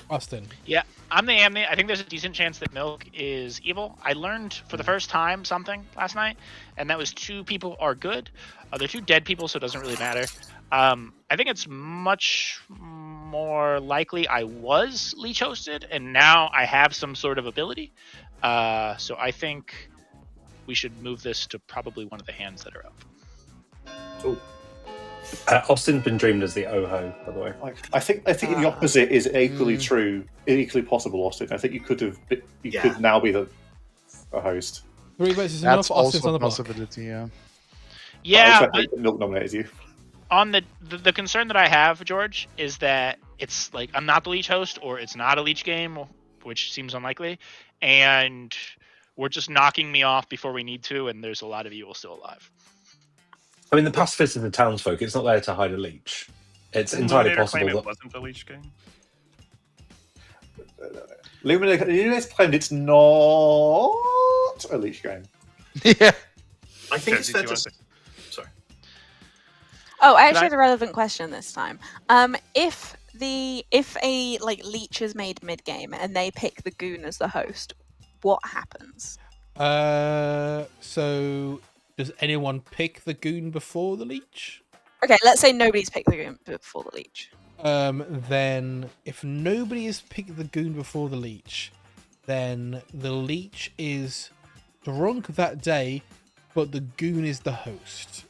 Austin. Yeah, I'm the Amni. I think there's a decent chance that Milk is evil. I learned for the first time something last night, and that was 2 people are good. They're 2 dead people, so it doesn't really matter. I think it's much more likely I was leech hosted, and now I have some sort of ability. So I think we should move this to probably one of the hands that are up. Oh. Austin's been dreamed as the Oho, by the way. I think the opposite is equally true, equally possible, Austin. I think you could now be the host. 3 votes is That's enough. Austin's also on a the block. possibility. Yeah. Yeah, I Milk nominated you. on the concern that I have, George, is that it's like I'm not the Leech host, or it's not a Leech game, which seems unlikely, and we're just knocking me off before we need to, and there's a lot of evil still alive. I mean, the pacifist is the townsfolk. It's not there to hide a leech. It's Didn't entirely Luminator possible claim that it wasn't a Leech game. Luminator claimed it's not a Leech game. Yeah. I think it's Josie, fair do you to. want to- Sorry. Oh, I actually had a relevant question this time. If a leech is made mid game and they pick the goon as the host, what happens? So does anyone pick the goon before the leech? Okay, let's say nobody's picked the goon before the leech. Then if nobody has picked the goon before the leech, then the leech is drunk that day, but the goon is the host.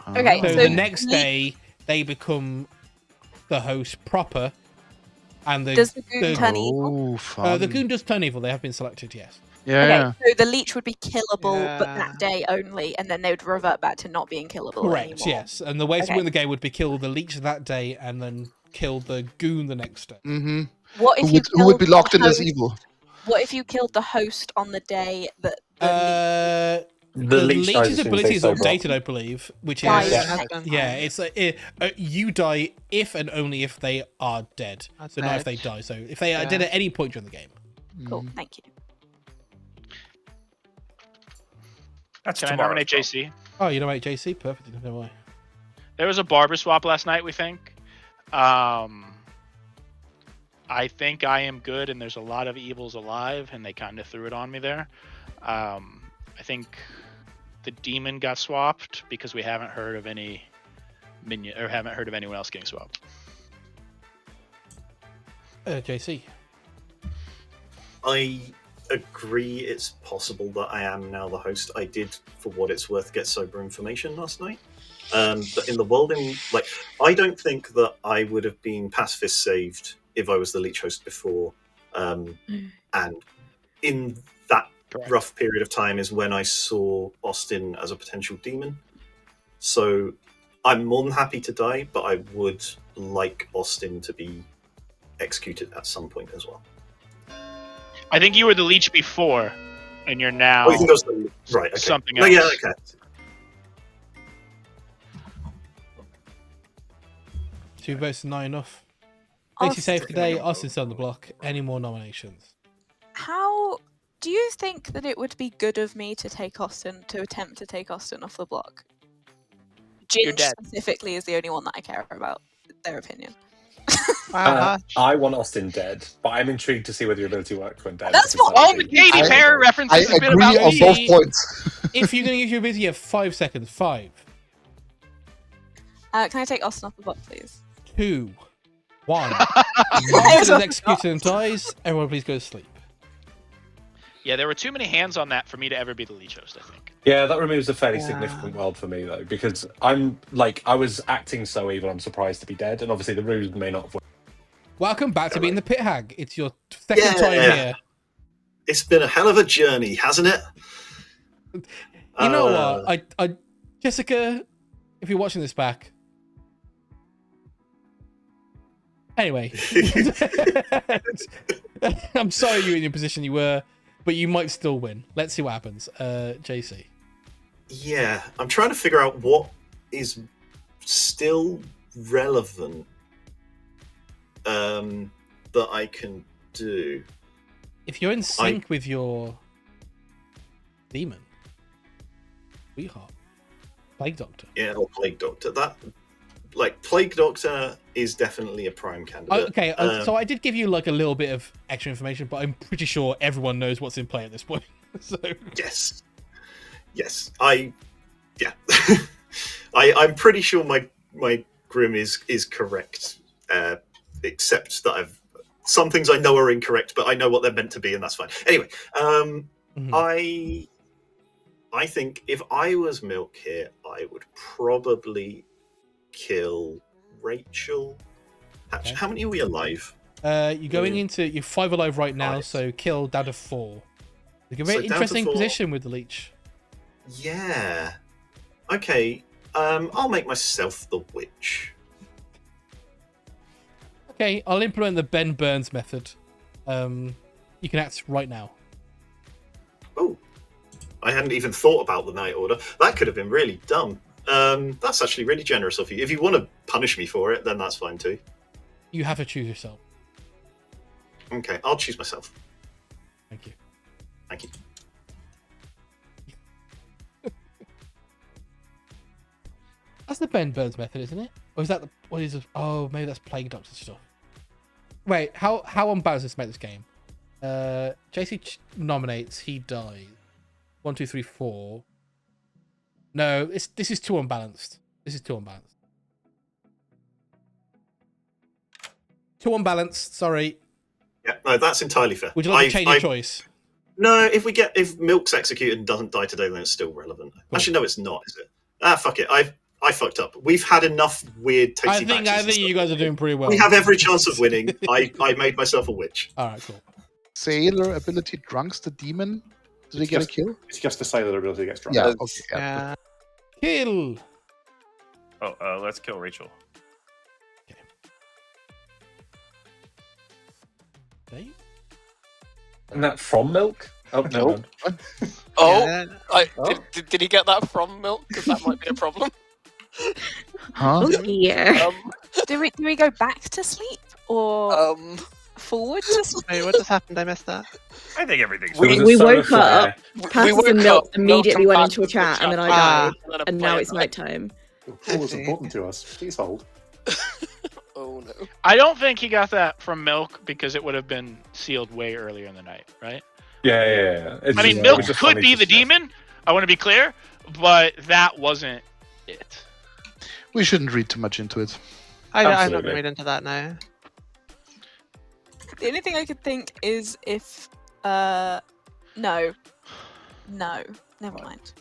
Okay, So the next day they become the host proper, and does the goon turn evil? The goon does turn evil. They have been selected, yes. Okay, so the leech would be killable, but that day only, and then they would revert back to not being killable Correct, anymore. yes. And the way to Okay. win the game would be kill the leech that day and then kill the goon the next day. Mm-hmm. What if who would be killed locked the in as host- evil? What if you killed the host on the day that The leech dies leech's as soon as ability they is sober up. updated, I believe, which is Dies it's you die if and only if they are dead. So not if they die. So if they are dead at any point during the game. Cool, thank you. That's Can I tomorrow. nominate JC? Oh, you nominate JC? Perfect. Didn't know why. There was a barber swap last night, we think. I think I am good, and there's a lot of evils alive, and they kind of threw it on me there. I think the demon got swapped because we haven't heard of any minion, or haven't heard of anyone else getting swapped. JC. I agree it's possible that I am now the host. I did, for what it's worth, get sober information last night. But in the world, I don't think that I would have been pacifist saved if I was the leech host before. And in that rough period of time is when I saw Austin as a potential demon. So I'm more than happy to die, but I would like Austin to be executed at some point as well. I think you were the leech before, and you're now Oh, you think I was the right? Okay. something No, else. yeah, okay. 2 votes is not enough. JC safe today. Austin's on the block. Any more nominations? How do you think that it would be good of me to attempt to take Austin off the block? You're Ginge dead. specifically is the only one that I care about their opinion. I want Austin dead, but I'm intrigued to see whether your ability works when dead. That's because what that all would the be- Katy Perry references have been about on me. both points. If you're going to use your ability, you have 5 seconds. 5, Can I take Austin off the block, please? 2, 1. Austin is executed and dies. Everyone please go to sleep. Yeah, there were too many hands on that for me to ever be the leech host, I think. Yeah, that removes a fairly significant world for me though, because I was acting so evil. I'm surprised to be dead, and obviously the rules may not have worked. Welcome back to being the Pit Hag. It's your second time here. It's been a hell of a journey, hasn't it? You know what? I Jessica, if you're watching this back. Anyway. I'm sorry you're in your position you were, but you might still win. Let's see what happens. JC. Yeah, I'm trying to figure out what is still relevant that I can do. If you're in sync with your demon, sweetheart, Plague Doctor. Yeah, or Plague Doctor. Plague Doctor is definitely a prime candidate. Okay, so I did give you like a little bit of extra information, but I'm pretty sure everyone knows what's in play at this point. So Yes. I'm pretty sure my Grim is correct, except that some things I know are incorrect, but I know what they're meant to be, and that's fine. Anyway, I think if I was Milk here, I would probably kill Rachel. Okay. How many are we alive? You're going into you're 5 alive right now, so kill down to 4. Like a very So down to interesting 4. position with the leech. Yeah. Okay. I'll make myself the witch. Okay, I'll implement the Ben Burns method. You can act right now. Oh, I hadn't even thought about the night order. That could have been really dumb. That's actually really generous of you. If you want to punish me for it, then that's fine too. You have to choose yourself. Okay, I'll choose myself. Thank you. Thank you. That's the Ben Burns method, isn't it? Or is that the what is it? Oh, maybe that's Plague Doctor stuff. Wait, how unbalanced does this make this game? JC nominates, he dies. 1, 2, 3, 4. No, this is too unbalanced. This is too unbalanced. Too unbalanced. Sorry. Yeah, no, that's entirely fair. Would you like to change your choice? No, if Milk's executed and doesn't die today, then it's still relevant. Cool. Actually, no, it's not, is it? Ah, fuck it. I fucked up. We've had enough weird tasty I think you guys are doing pretty well. We have every chance of winning. I made myself a witch. All right, cool. Sailor ability drunks the demon. Did he get a kill? It's just a sailor ability gets drunk. Yeah. Okay. Yeah. Kill. Oh, let's kill Rachel. Okay. And that from Milk? Oh, no. Oh, did he get that from Milk? Because that might be a problem. Huh? Yeah. Do we go back to sleep or forward to sleep? Wait, what just happened? I missed that. I think everything's We woke up, We Passes woke and Milk up, immediately Milk went and into a Passes were chat, and then I chatting. died, and now it's night time. Call was important to us. Please hold. Oh no. I don't think he got that from Milk because it would have been sealed way earlier in the night, right? Yeah. I mean, Milk could be the demon. I want to be clear, but that wasn't it. We shouldn't read too much into it. I'm not Absolutely. going to read into that now. The only thing I could think is if no, never mind.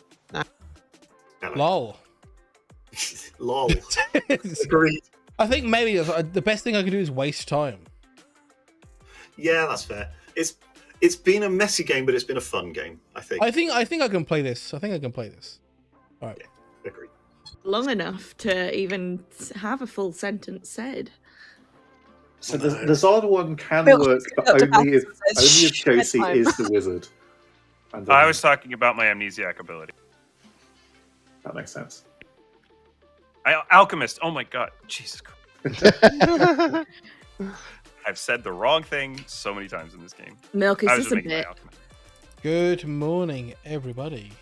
Lol. Lol. Agreed. I think maybe the best thing I could do is waste time. Yeah, that's fair. It's been a messy game, but it's been a fun game. I think. I think I can play this. All right. Yeah, agreed. Long enough to even have a full sentence said. So the Zard one can Milk work, just but got to only if pass the Josie bedtime. is the wizard. And I was talking about my amnesiac ability. that makes sense. Alchemist. Oh my god. Jesus Christ. I've said the wrong thing so many times in this game. Milk, is I was this a just making my bit? alchemist. Good morning, everybody.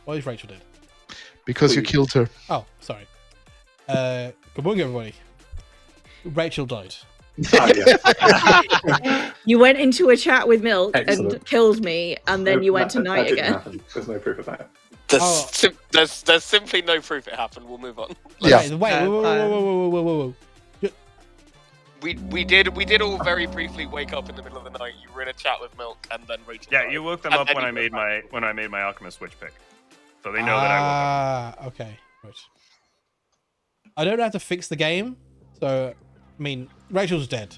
Why is Rachel dead? Because you killed her. Oh, sorry. Good morning, everybody. Rachel died. You went into a chat with Milk Excellent. and killed me, and then you went to night didn't again. happen. There's no proof of that. There's simply no proof it happened. We'll move on. Wait, whoa. We did all very briefly wake up in the middle of the night. You were in a chat with Milk, and then Rachel. Yeah, died. you woke them And up then when you I made my alchemist witch pick, so they know that I woke up. Okay. Right. I don't have to fix the game, so I mean, Rachel's dead.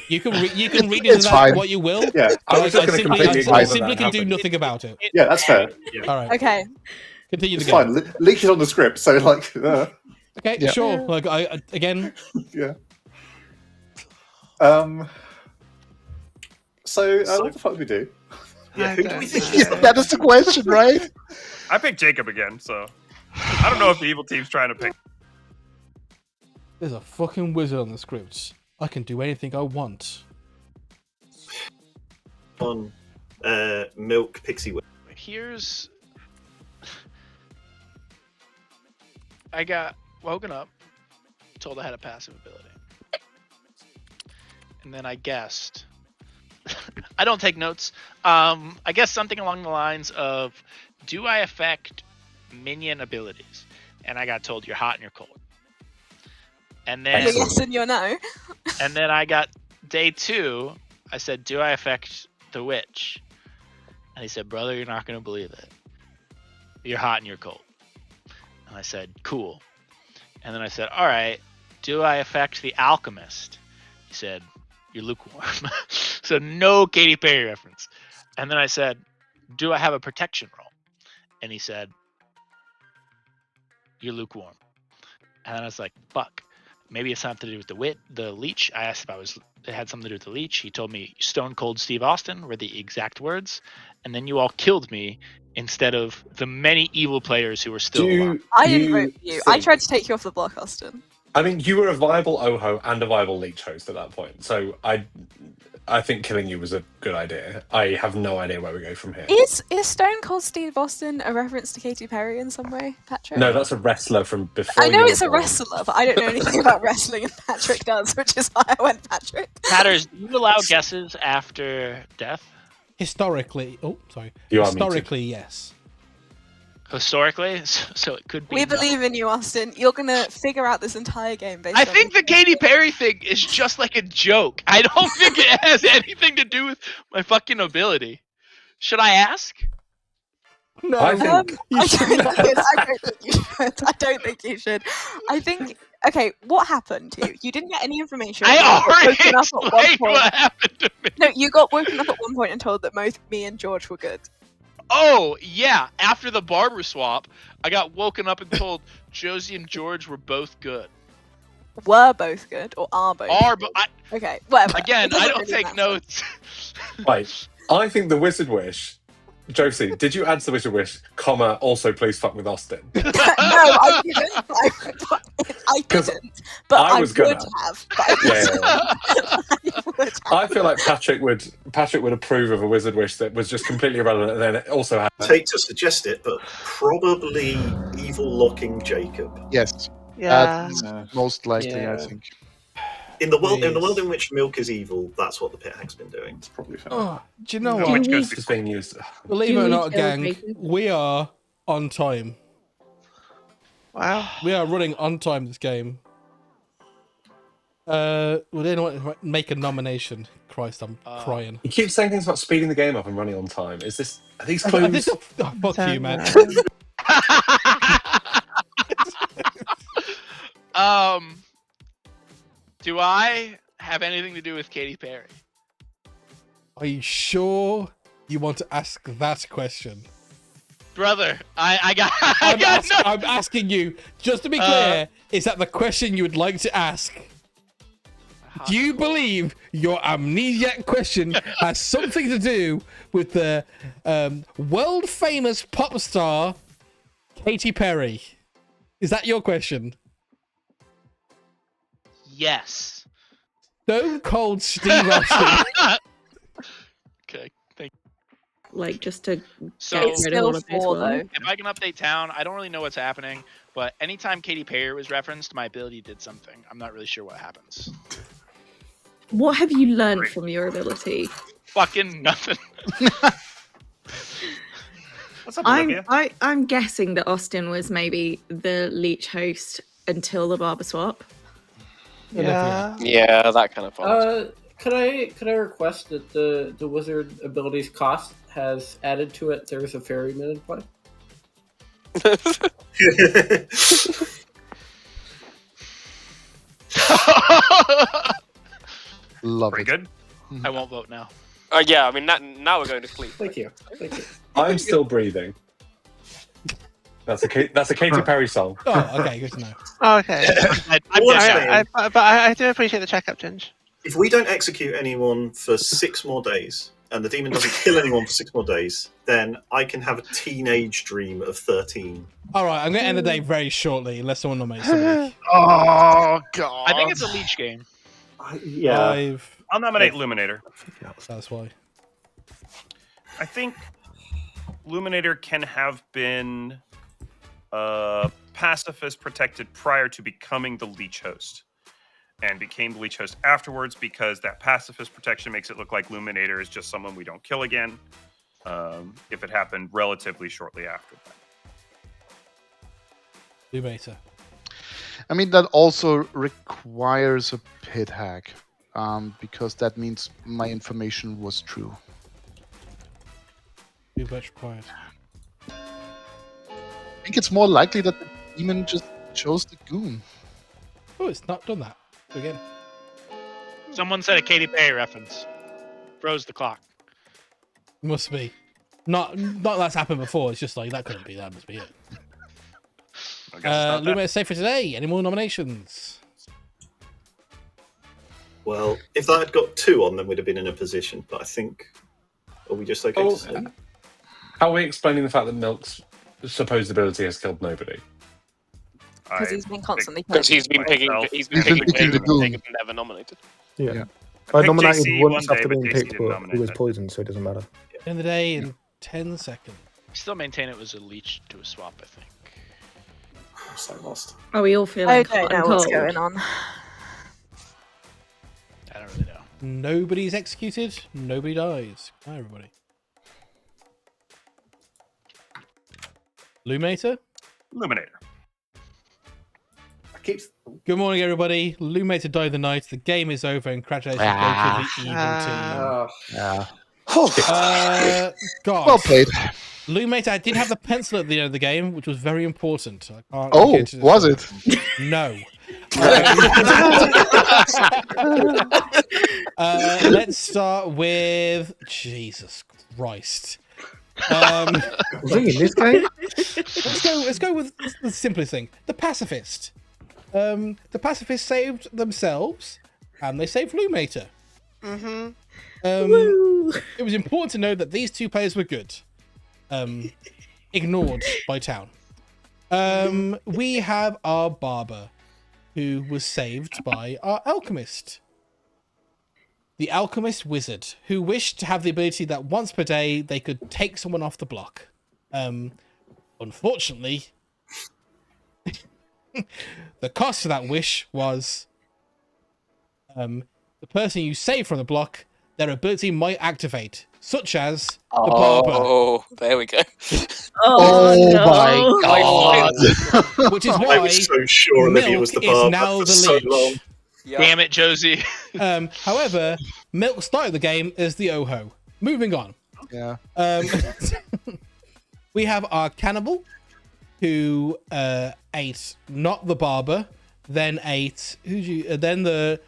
You can read into It's that fine. what you will. Yeah, I was just going to completely ignore I that simply can do happened. nothing about it. Yeah, that's fair. All right. Okay. Continue It's the game. fine. Leech is on the script, so like, Okay, Yeah. sure. Like again. yeah. So what the fuck do we do? Yeah, who do we think? Yeah, that is the question, right? I picked Jacob again, so I don't know if the evil team's trying to pick. There's a fucking wizard on the script. I can do anything I want. On Milk Pixie Witch. Here's. I got woken up, told I had a passive ability. And then I guessed. I don't take notes. I guess something along the lines of, do I affect minion abilities? And I got told you're hot and you're cold. And then Your yes and your no. I got day 2. I said, do I affect the witch? And he said, brother, you're not going to believe it. You're hot and you're cold. And I said, cool. And then I said, all right, do I affect the alchemist? He said, you're lukewarm. So no Katy Perry reference. And then I said, do I have a protection roll? And he said, you're lukewarm. And then I was like, fuck. Maybe it's something to do with the leech. I asked if it had something to do with the leech. He told me Stone Cold Steve Austin were the exact words. And then you all killed me instead of the many evil players were still alive. I didn't vote for you. I tried to take you off the block, Austin. I mean, you were a viable Oho and a viable leech host at that point. So I think killing you was a good idea. I have no idea where we go from here. Is Stone Cold Steve Austin a reference to Katy Perry in some way, Patrick? No, that's a wrestler from before. I know you it's were a born. wrestler, but I don't know anything about wrestling, and Patrick does, which is why I went Patrick. Patters, do you allow guesses after death? Historically, You are historically, yes. Historically, so it could be. We believe in you, Austin. You're gonna figure out this entire game based I on think the Katy Perry thing is just like a joke. I don't think it has anything to do with my fucking ability. Should I ask? No, I think I don't think you should. I think. Okay, what happened to you? You didn't get any information. I You got already woken up at one explained point. what happened to me. No, you got woken up at one point and told that both me and George were good. Oh, yeah. After the barber swap, I got woken up and told Josie and George were both good. Were both good or are both? Okay, whatever. Again, It doesn't I don't really take matter. notes. Right. I think the Wizard Wish. Josie, did you add to the Wizard Wish, comma, also please fuck with Austin? No, I didn't. I didn't. But I I was would gonna. have. But I didn't. I feel like Patrick would approve of a Wizard Wish that was just completely irrelevant, and then it also had. I hate to suggest it, but probably evil locking Jacob. Yes. Yeah. That's most likely, I think. In the world in which milk is evil, that's what the pit hag's been doing. It's probably fair. Oh, do you know No, what? which ghost is being used? Believe Do it or we not, kill gang, Jacob? we are on time. Wow. We are running on time this game. Would anyone make a nomination? Christ, I'm crying. You keep saying things about speeding the game up and running on time. Are these clues? Fuck you, man. Do I have anything to do with Katy Perry? Are you sure you want to ask that question? Brother, I got I'm asking you, just to be clear, is that the question you would like to ask? Do you believe your amnesiac question has something to do with the world-famous pop star Katy Perry? Is that your question? Yes. Stone Cold Steve Austin. Okay, thank you. Like, just to So get rid of all of this one. if I can update town, I don't really know what's happening, but anytime Katy Perry was referenced, my ability did something. I'm not really sure what happens. What have you learned from your ability? Fucking nothing. What's up, Olivia? I'm guessing that Austin was maybe the leech host until the barber swap. Yeah. Yeah, that kind of follows. Could I request that the wizard abilities cost has added to it? There's a ferryman in play. Love Pretty good. I won't vote now. Yeah, I mean, now we're going to sleep. Thank you. I'm still breathing. That's a Katy Perry song. Oh, okay, good to know. Oh, okay. But I do appreciate the checkup, Ginge. If we don't execute anyone for 6 more days, and the demon doesn't kill anyone for 6 more days, then I can have a teenage dream of 13. All right, I'm going to end the day very shortly, unless someone nominates somebody. Oh god! I think it's a leech game. Yeah. I'll nominate Luminator. That's why. I think Luminator can have been pacifist protected prior to becoming the leech host, and became the leech host afterwards because that pacifist protection makes it look like Luminator is just someone we don't kill again. If it happened relatively shortly after that. Luminator. I mean, that also requires a pit hag, because that means my information was true. 2 votes required. I think it's more likely that the demon just chose the goon. Oh, it's not done that. So again. Someone said a Katy Perry reference. Froze the clock. Must be. Not that's happened before. It's just like that couldn't be. That must be it. Lumiere safe for today. Any more nominations? Well, if that had got 2 on, then we'd have been in a position. But I think, are we just okay to say? How are we explaining the fact that Milk's supposed ability has killed nobody? Because he's been constantly Because he's been picking the goon. never nominated. Yeah. I I picked nominated JC once one day, after but being JC picked, didn't but nominate he was me. poisoned, so it doesn't matter. End of the day in 10 seconds. I still maintain it was a leech to a swap, I think. I'm so lost. Are we all feeling I don't hot know and what's cold? going on. I don't really know. Nobody's executed. Nobody dies. Hi, everybody. Lumator? Luminator. Good morning, everybody. Lumator died the night. The game is over, and congratulations go to the evil team. Gosh. Well played. Lumator did have the pencil at the end of the game, which was very important. I can't Oh, get into this was one. it? No. Let's start with Jesus Christ. Was he in this game? Let's go with the simplest thing. The pacifist. The pacifists saved themselves, and they saved Lumator. Mm-hmm. It was important to know that these 2 players were good. Ignored by town. We have our barber, who was saved by our alchemist. The alchemist wizard, who wished to have the ability that once per day they could take someone off the block. Unfortunately, the cost of that wish was the person you save from the block, their ability might activate, such as the barber. Oh, there we go. My God. Which is I why was so sure Olivia was the Milk is barber now for the so leech. long. Damn it, Josie. However, Milk started the game as the Oho. Moving on. Yeah. We have our cannibal, who ate not the barber, then ate then the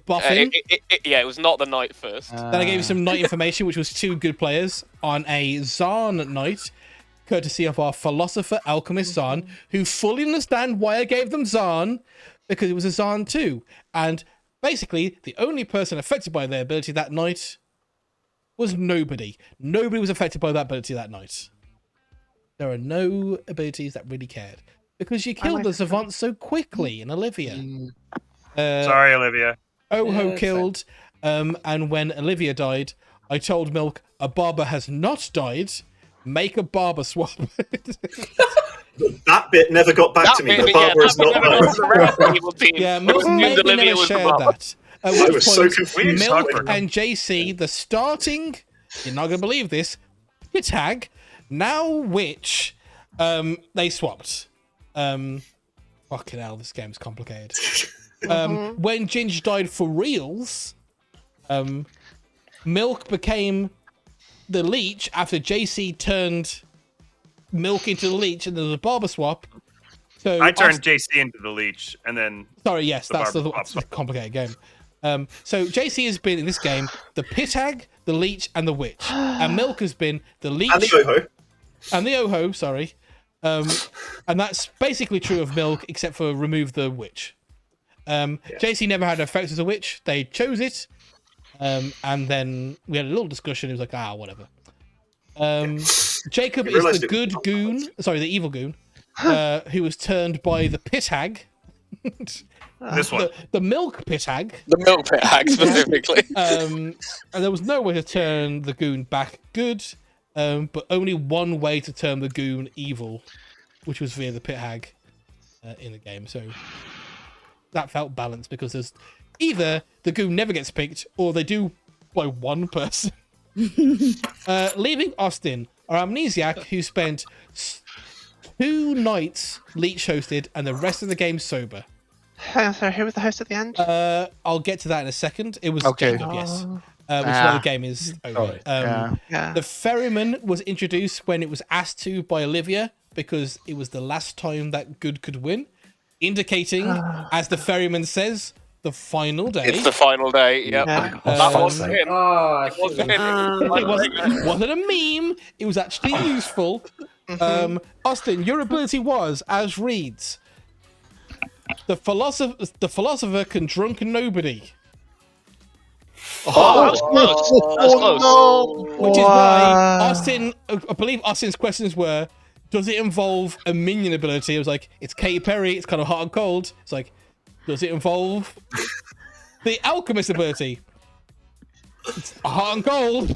bluffing. It was not the night first. Then I gave you some night information, which was 2 good players on a Zarn night, courtesy of our philosopher alchemist Zarn, who fully understand why I gave them Zarn, because it was a Zarn 2. And basically, the only person affected by their ability that night was nobody. Nobody was affected by that ability that night. There are no abilities that really cared. Because you killed the savant so quickly in Olivia. Sorry, Olivia. Oho killed, and when Olivia died, I told Milk, a barber has not died. Make a barber swap. That bit never got back to me. The barber is not died. Yeah, Milk maybe never shared that. At I which was so point, confused. Milk and JC, the starting, you're not going to believe this, tag, now witch, they swapped. Fucking hell, this game's complicated. When Ginge died for reals, Milk became the leech after JC turned Milk into the leech, and there was a barber swap. So I turned JC into the leech, and then sorry, yes, that's barber the complicated game. So JC has been in this game the pit hag, the leech, and the witch, and Milk has been the leech And the Oho. And the Oho, sorry. And that's basically true of Milk, except for remove the witch. JC never had an effect as a witch. They chose it. And then we had a little discussion. It was like, whatever. Jacob is the good goon. Sorry, the evil goon. Who was turned by the pit hag. This one. The milk pit hag. The milk pit hag, specifically. And there was no way to turn the goon back good. But only one way to turn the goon evil, which was via the pit hag in the game. So that felt balanced because there's either the goon never gets picked or they do by one person. Leaving Austin, our amnesiac who spent 2 nights leech hosted and the rest of the game sober. Sorry, who was the host at the end? I'll get to that in a second. It was Okay. Jacob, yes. which is why the game is over. Yeah. The ferryman was introduced when it was asked to by Olivia because it was the last time that good could win, indicating, as the ferryman says, the final day. It's the final day. Yep. Yeah. That wasn't him. Oh, It wasn't him. It wasn't a meme. It was actually useful. Austin, your ability was as reads: the philosopher can drunk nobody. That was close. That was close. No. Which is why Austin, I believe Austin's questions were, does it involve a minion ability? It was like, it's Katy Perry, it's kind of hot and cold. It's like, does it involve the alchemist ability? It's hot and cold.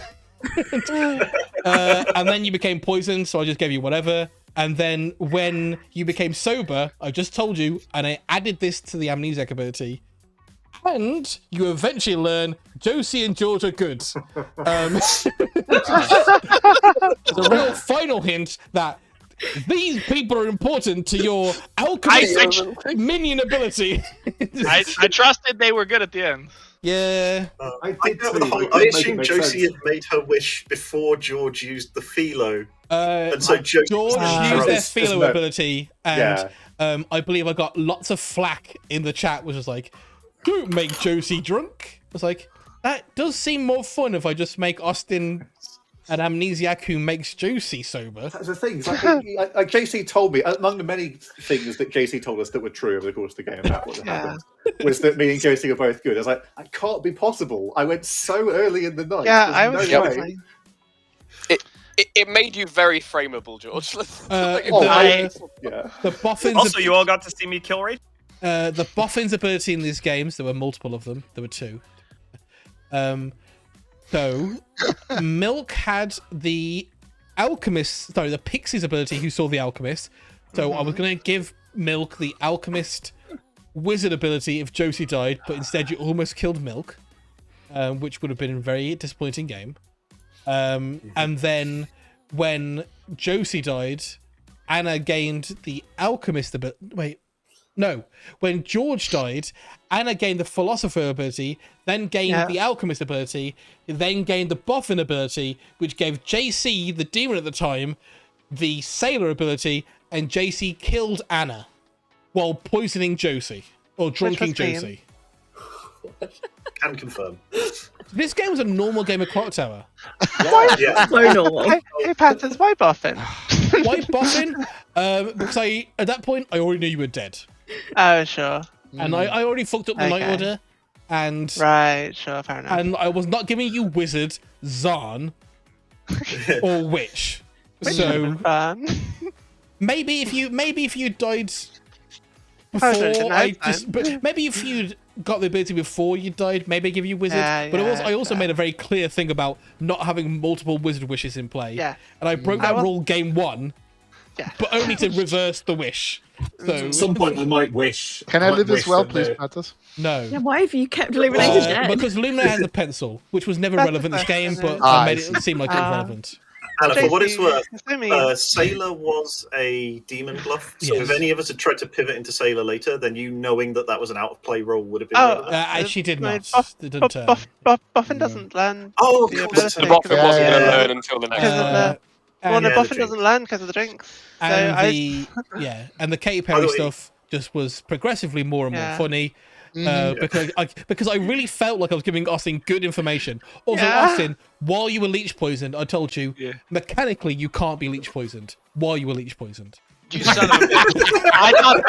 And then you became poisoned, so I just gave you whatever. And then when you became sober, I just told you, and I added this to the amnesiac ability. And you eventually learn Josie and George are good. It's a real final hint that these people are important to your alchemist minion ability. I trusted they were good at the end. Yeah. I assumed Josie had made her wish before George used the philo. And so George used their philo ability, and I believe I got lots of flack in the chat, which was like, don't make Josie drunk. I was like, that does seem more fun if I just make Austin an amnesiac who makes Josie sober. That's the thing. Like JC told me, among the many things that JC told us that were true over the course of the game about what happened, was that me and Josie are both good. I was like, that can't be possible. I went so early in the night. Yeah, There's I was no way. It made you very frameable, George. The boffins. Also, you all got to see me kill Rachel. The boffins ability in these games, there were multiple of them. There were 2. So Milk had the alchemist, sorry, the pixie's ability who saw the alchemist. So I was going to give Milk the alchemist wizard ability if Josie died, but instead you almost killed Milk, which would have been a very disappointing game. And then when Josie died, Anna gained the alchemist ability. When George died, Anna gained the philosopher ability, then gained the alchemist ability, then gained the boffin ability, which gave JC, the demon at the time, the sailor ability, and JC killed Anna while poisoning Josie, or drunking Josie. Can confirm. This game was a normal game of Clocktower. So normal. Hey, Panthers, why Boffin? Why Boffin? Because at that point, I already knew you were dead. Oh, sure. And I already fucked up the night order. And right, sure, fair enough. And I was not giving you wizard, Zarn, or witch. So maybe if you died before maybe if you'd got the ability before you died, maybe I give you wizard. I also made a very clear thing about not having multiple wizard wishes in play. Yeah. And I broke that rule game 1. Yeah. But only to reverse the wish. So at some point I might wish. Can I live as well, please, Patos? No. Yeah, why have you kept Illuminated dead? Because Lumina has a pencil, which was never relevant in this game, but I made it seem like it was relevant. Anna, for what it's worth, Sailor was a demon bluff. So if any of us had tried to pivot into Sailor later, then you knowing that was an out-of-play role would have been relevant. She did not. Boffin doesn't land. Oh, the Boffin wasn't going to learn until the next Boffin doesn't land because of the drinks. And and the Katy Perry stuff just was progressively more and more funny. Because I really felt like I was giving Austin good information. Also, Austin, while you were leech poisoned, I told you mechanically you can't be leech poisoned while you were leech poisoned. You son of a bitch. I thought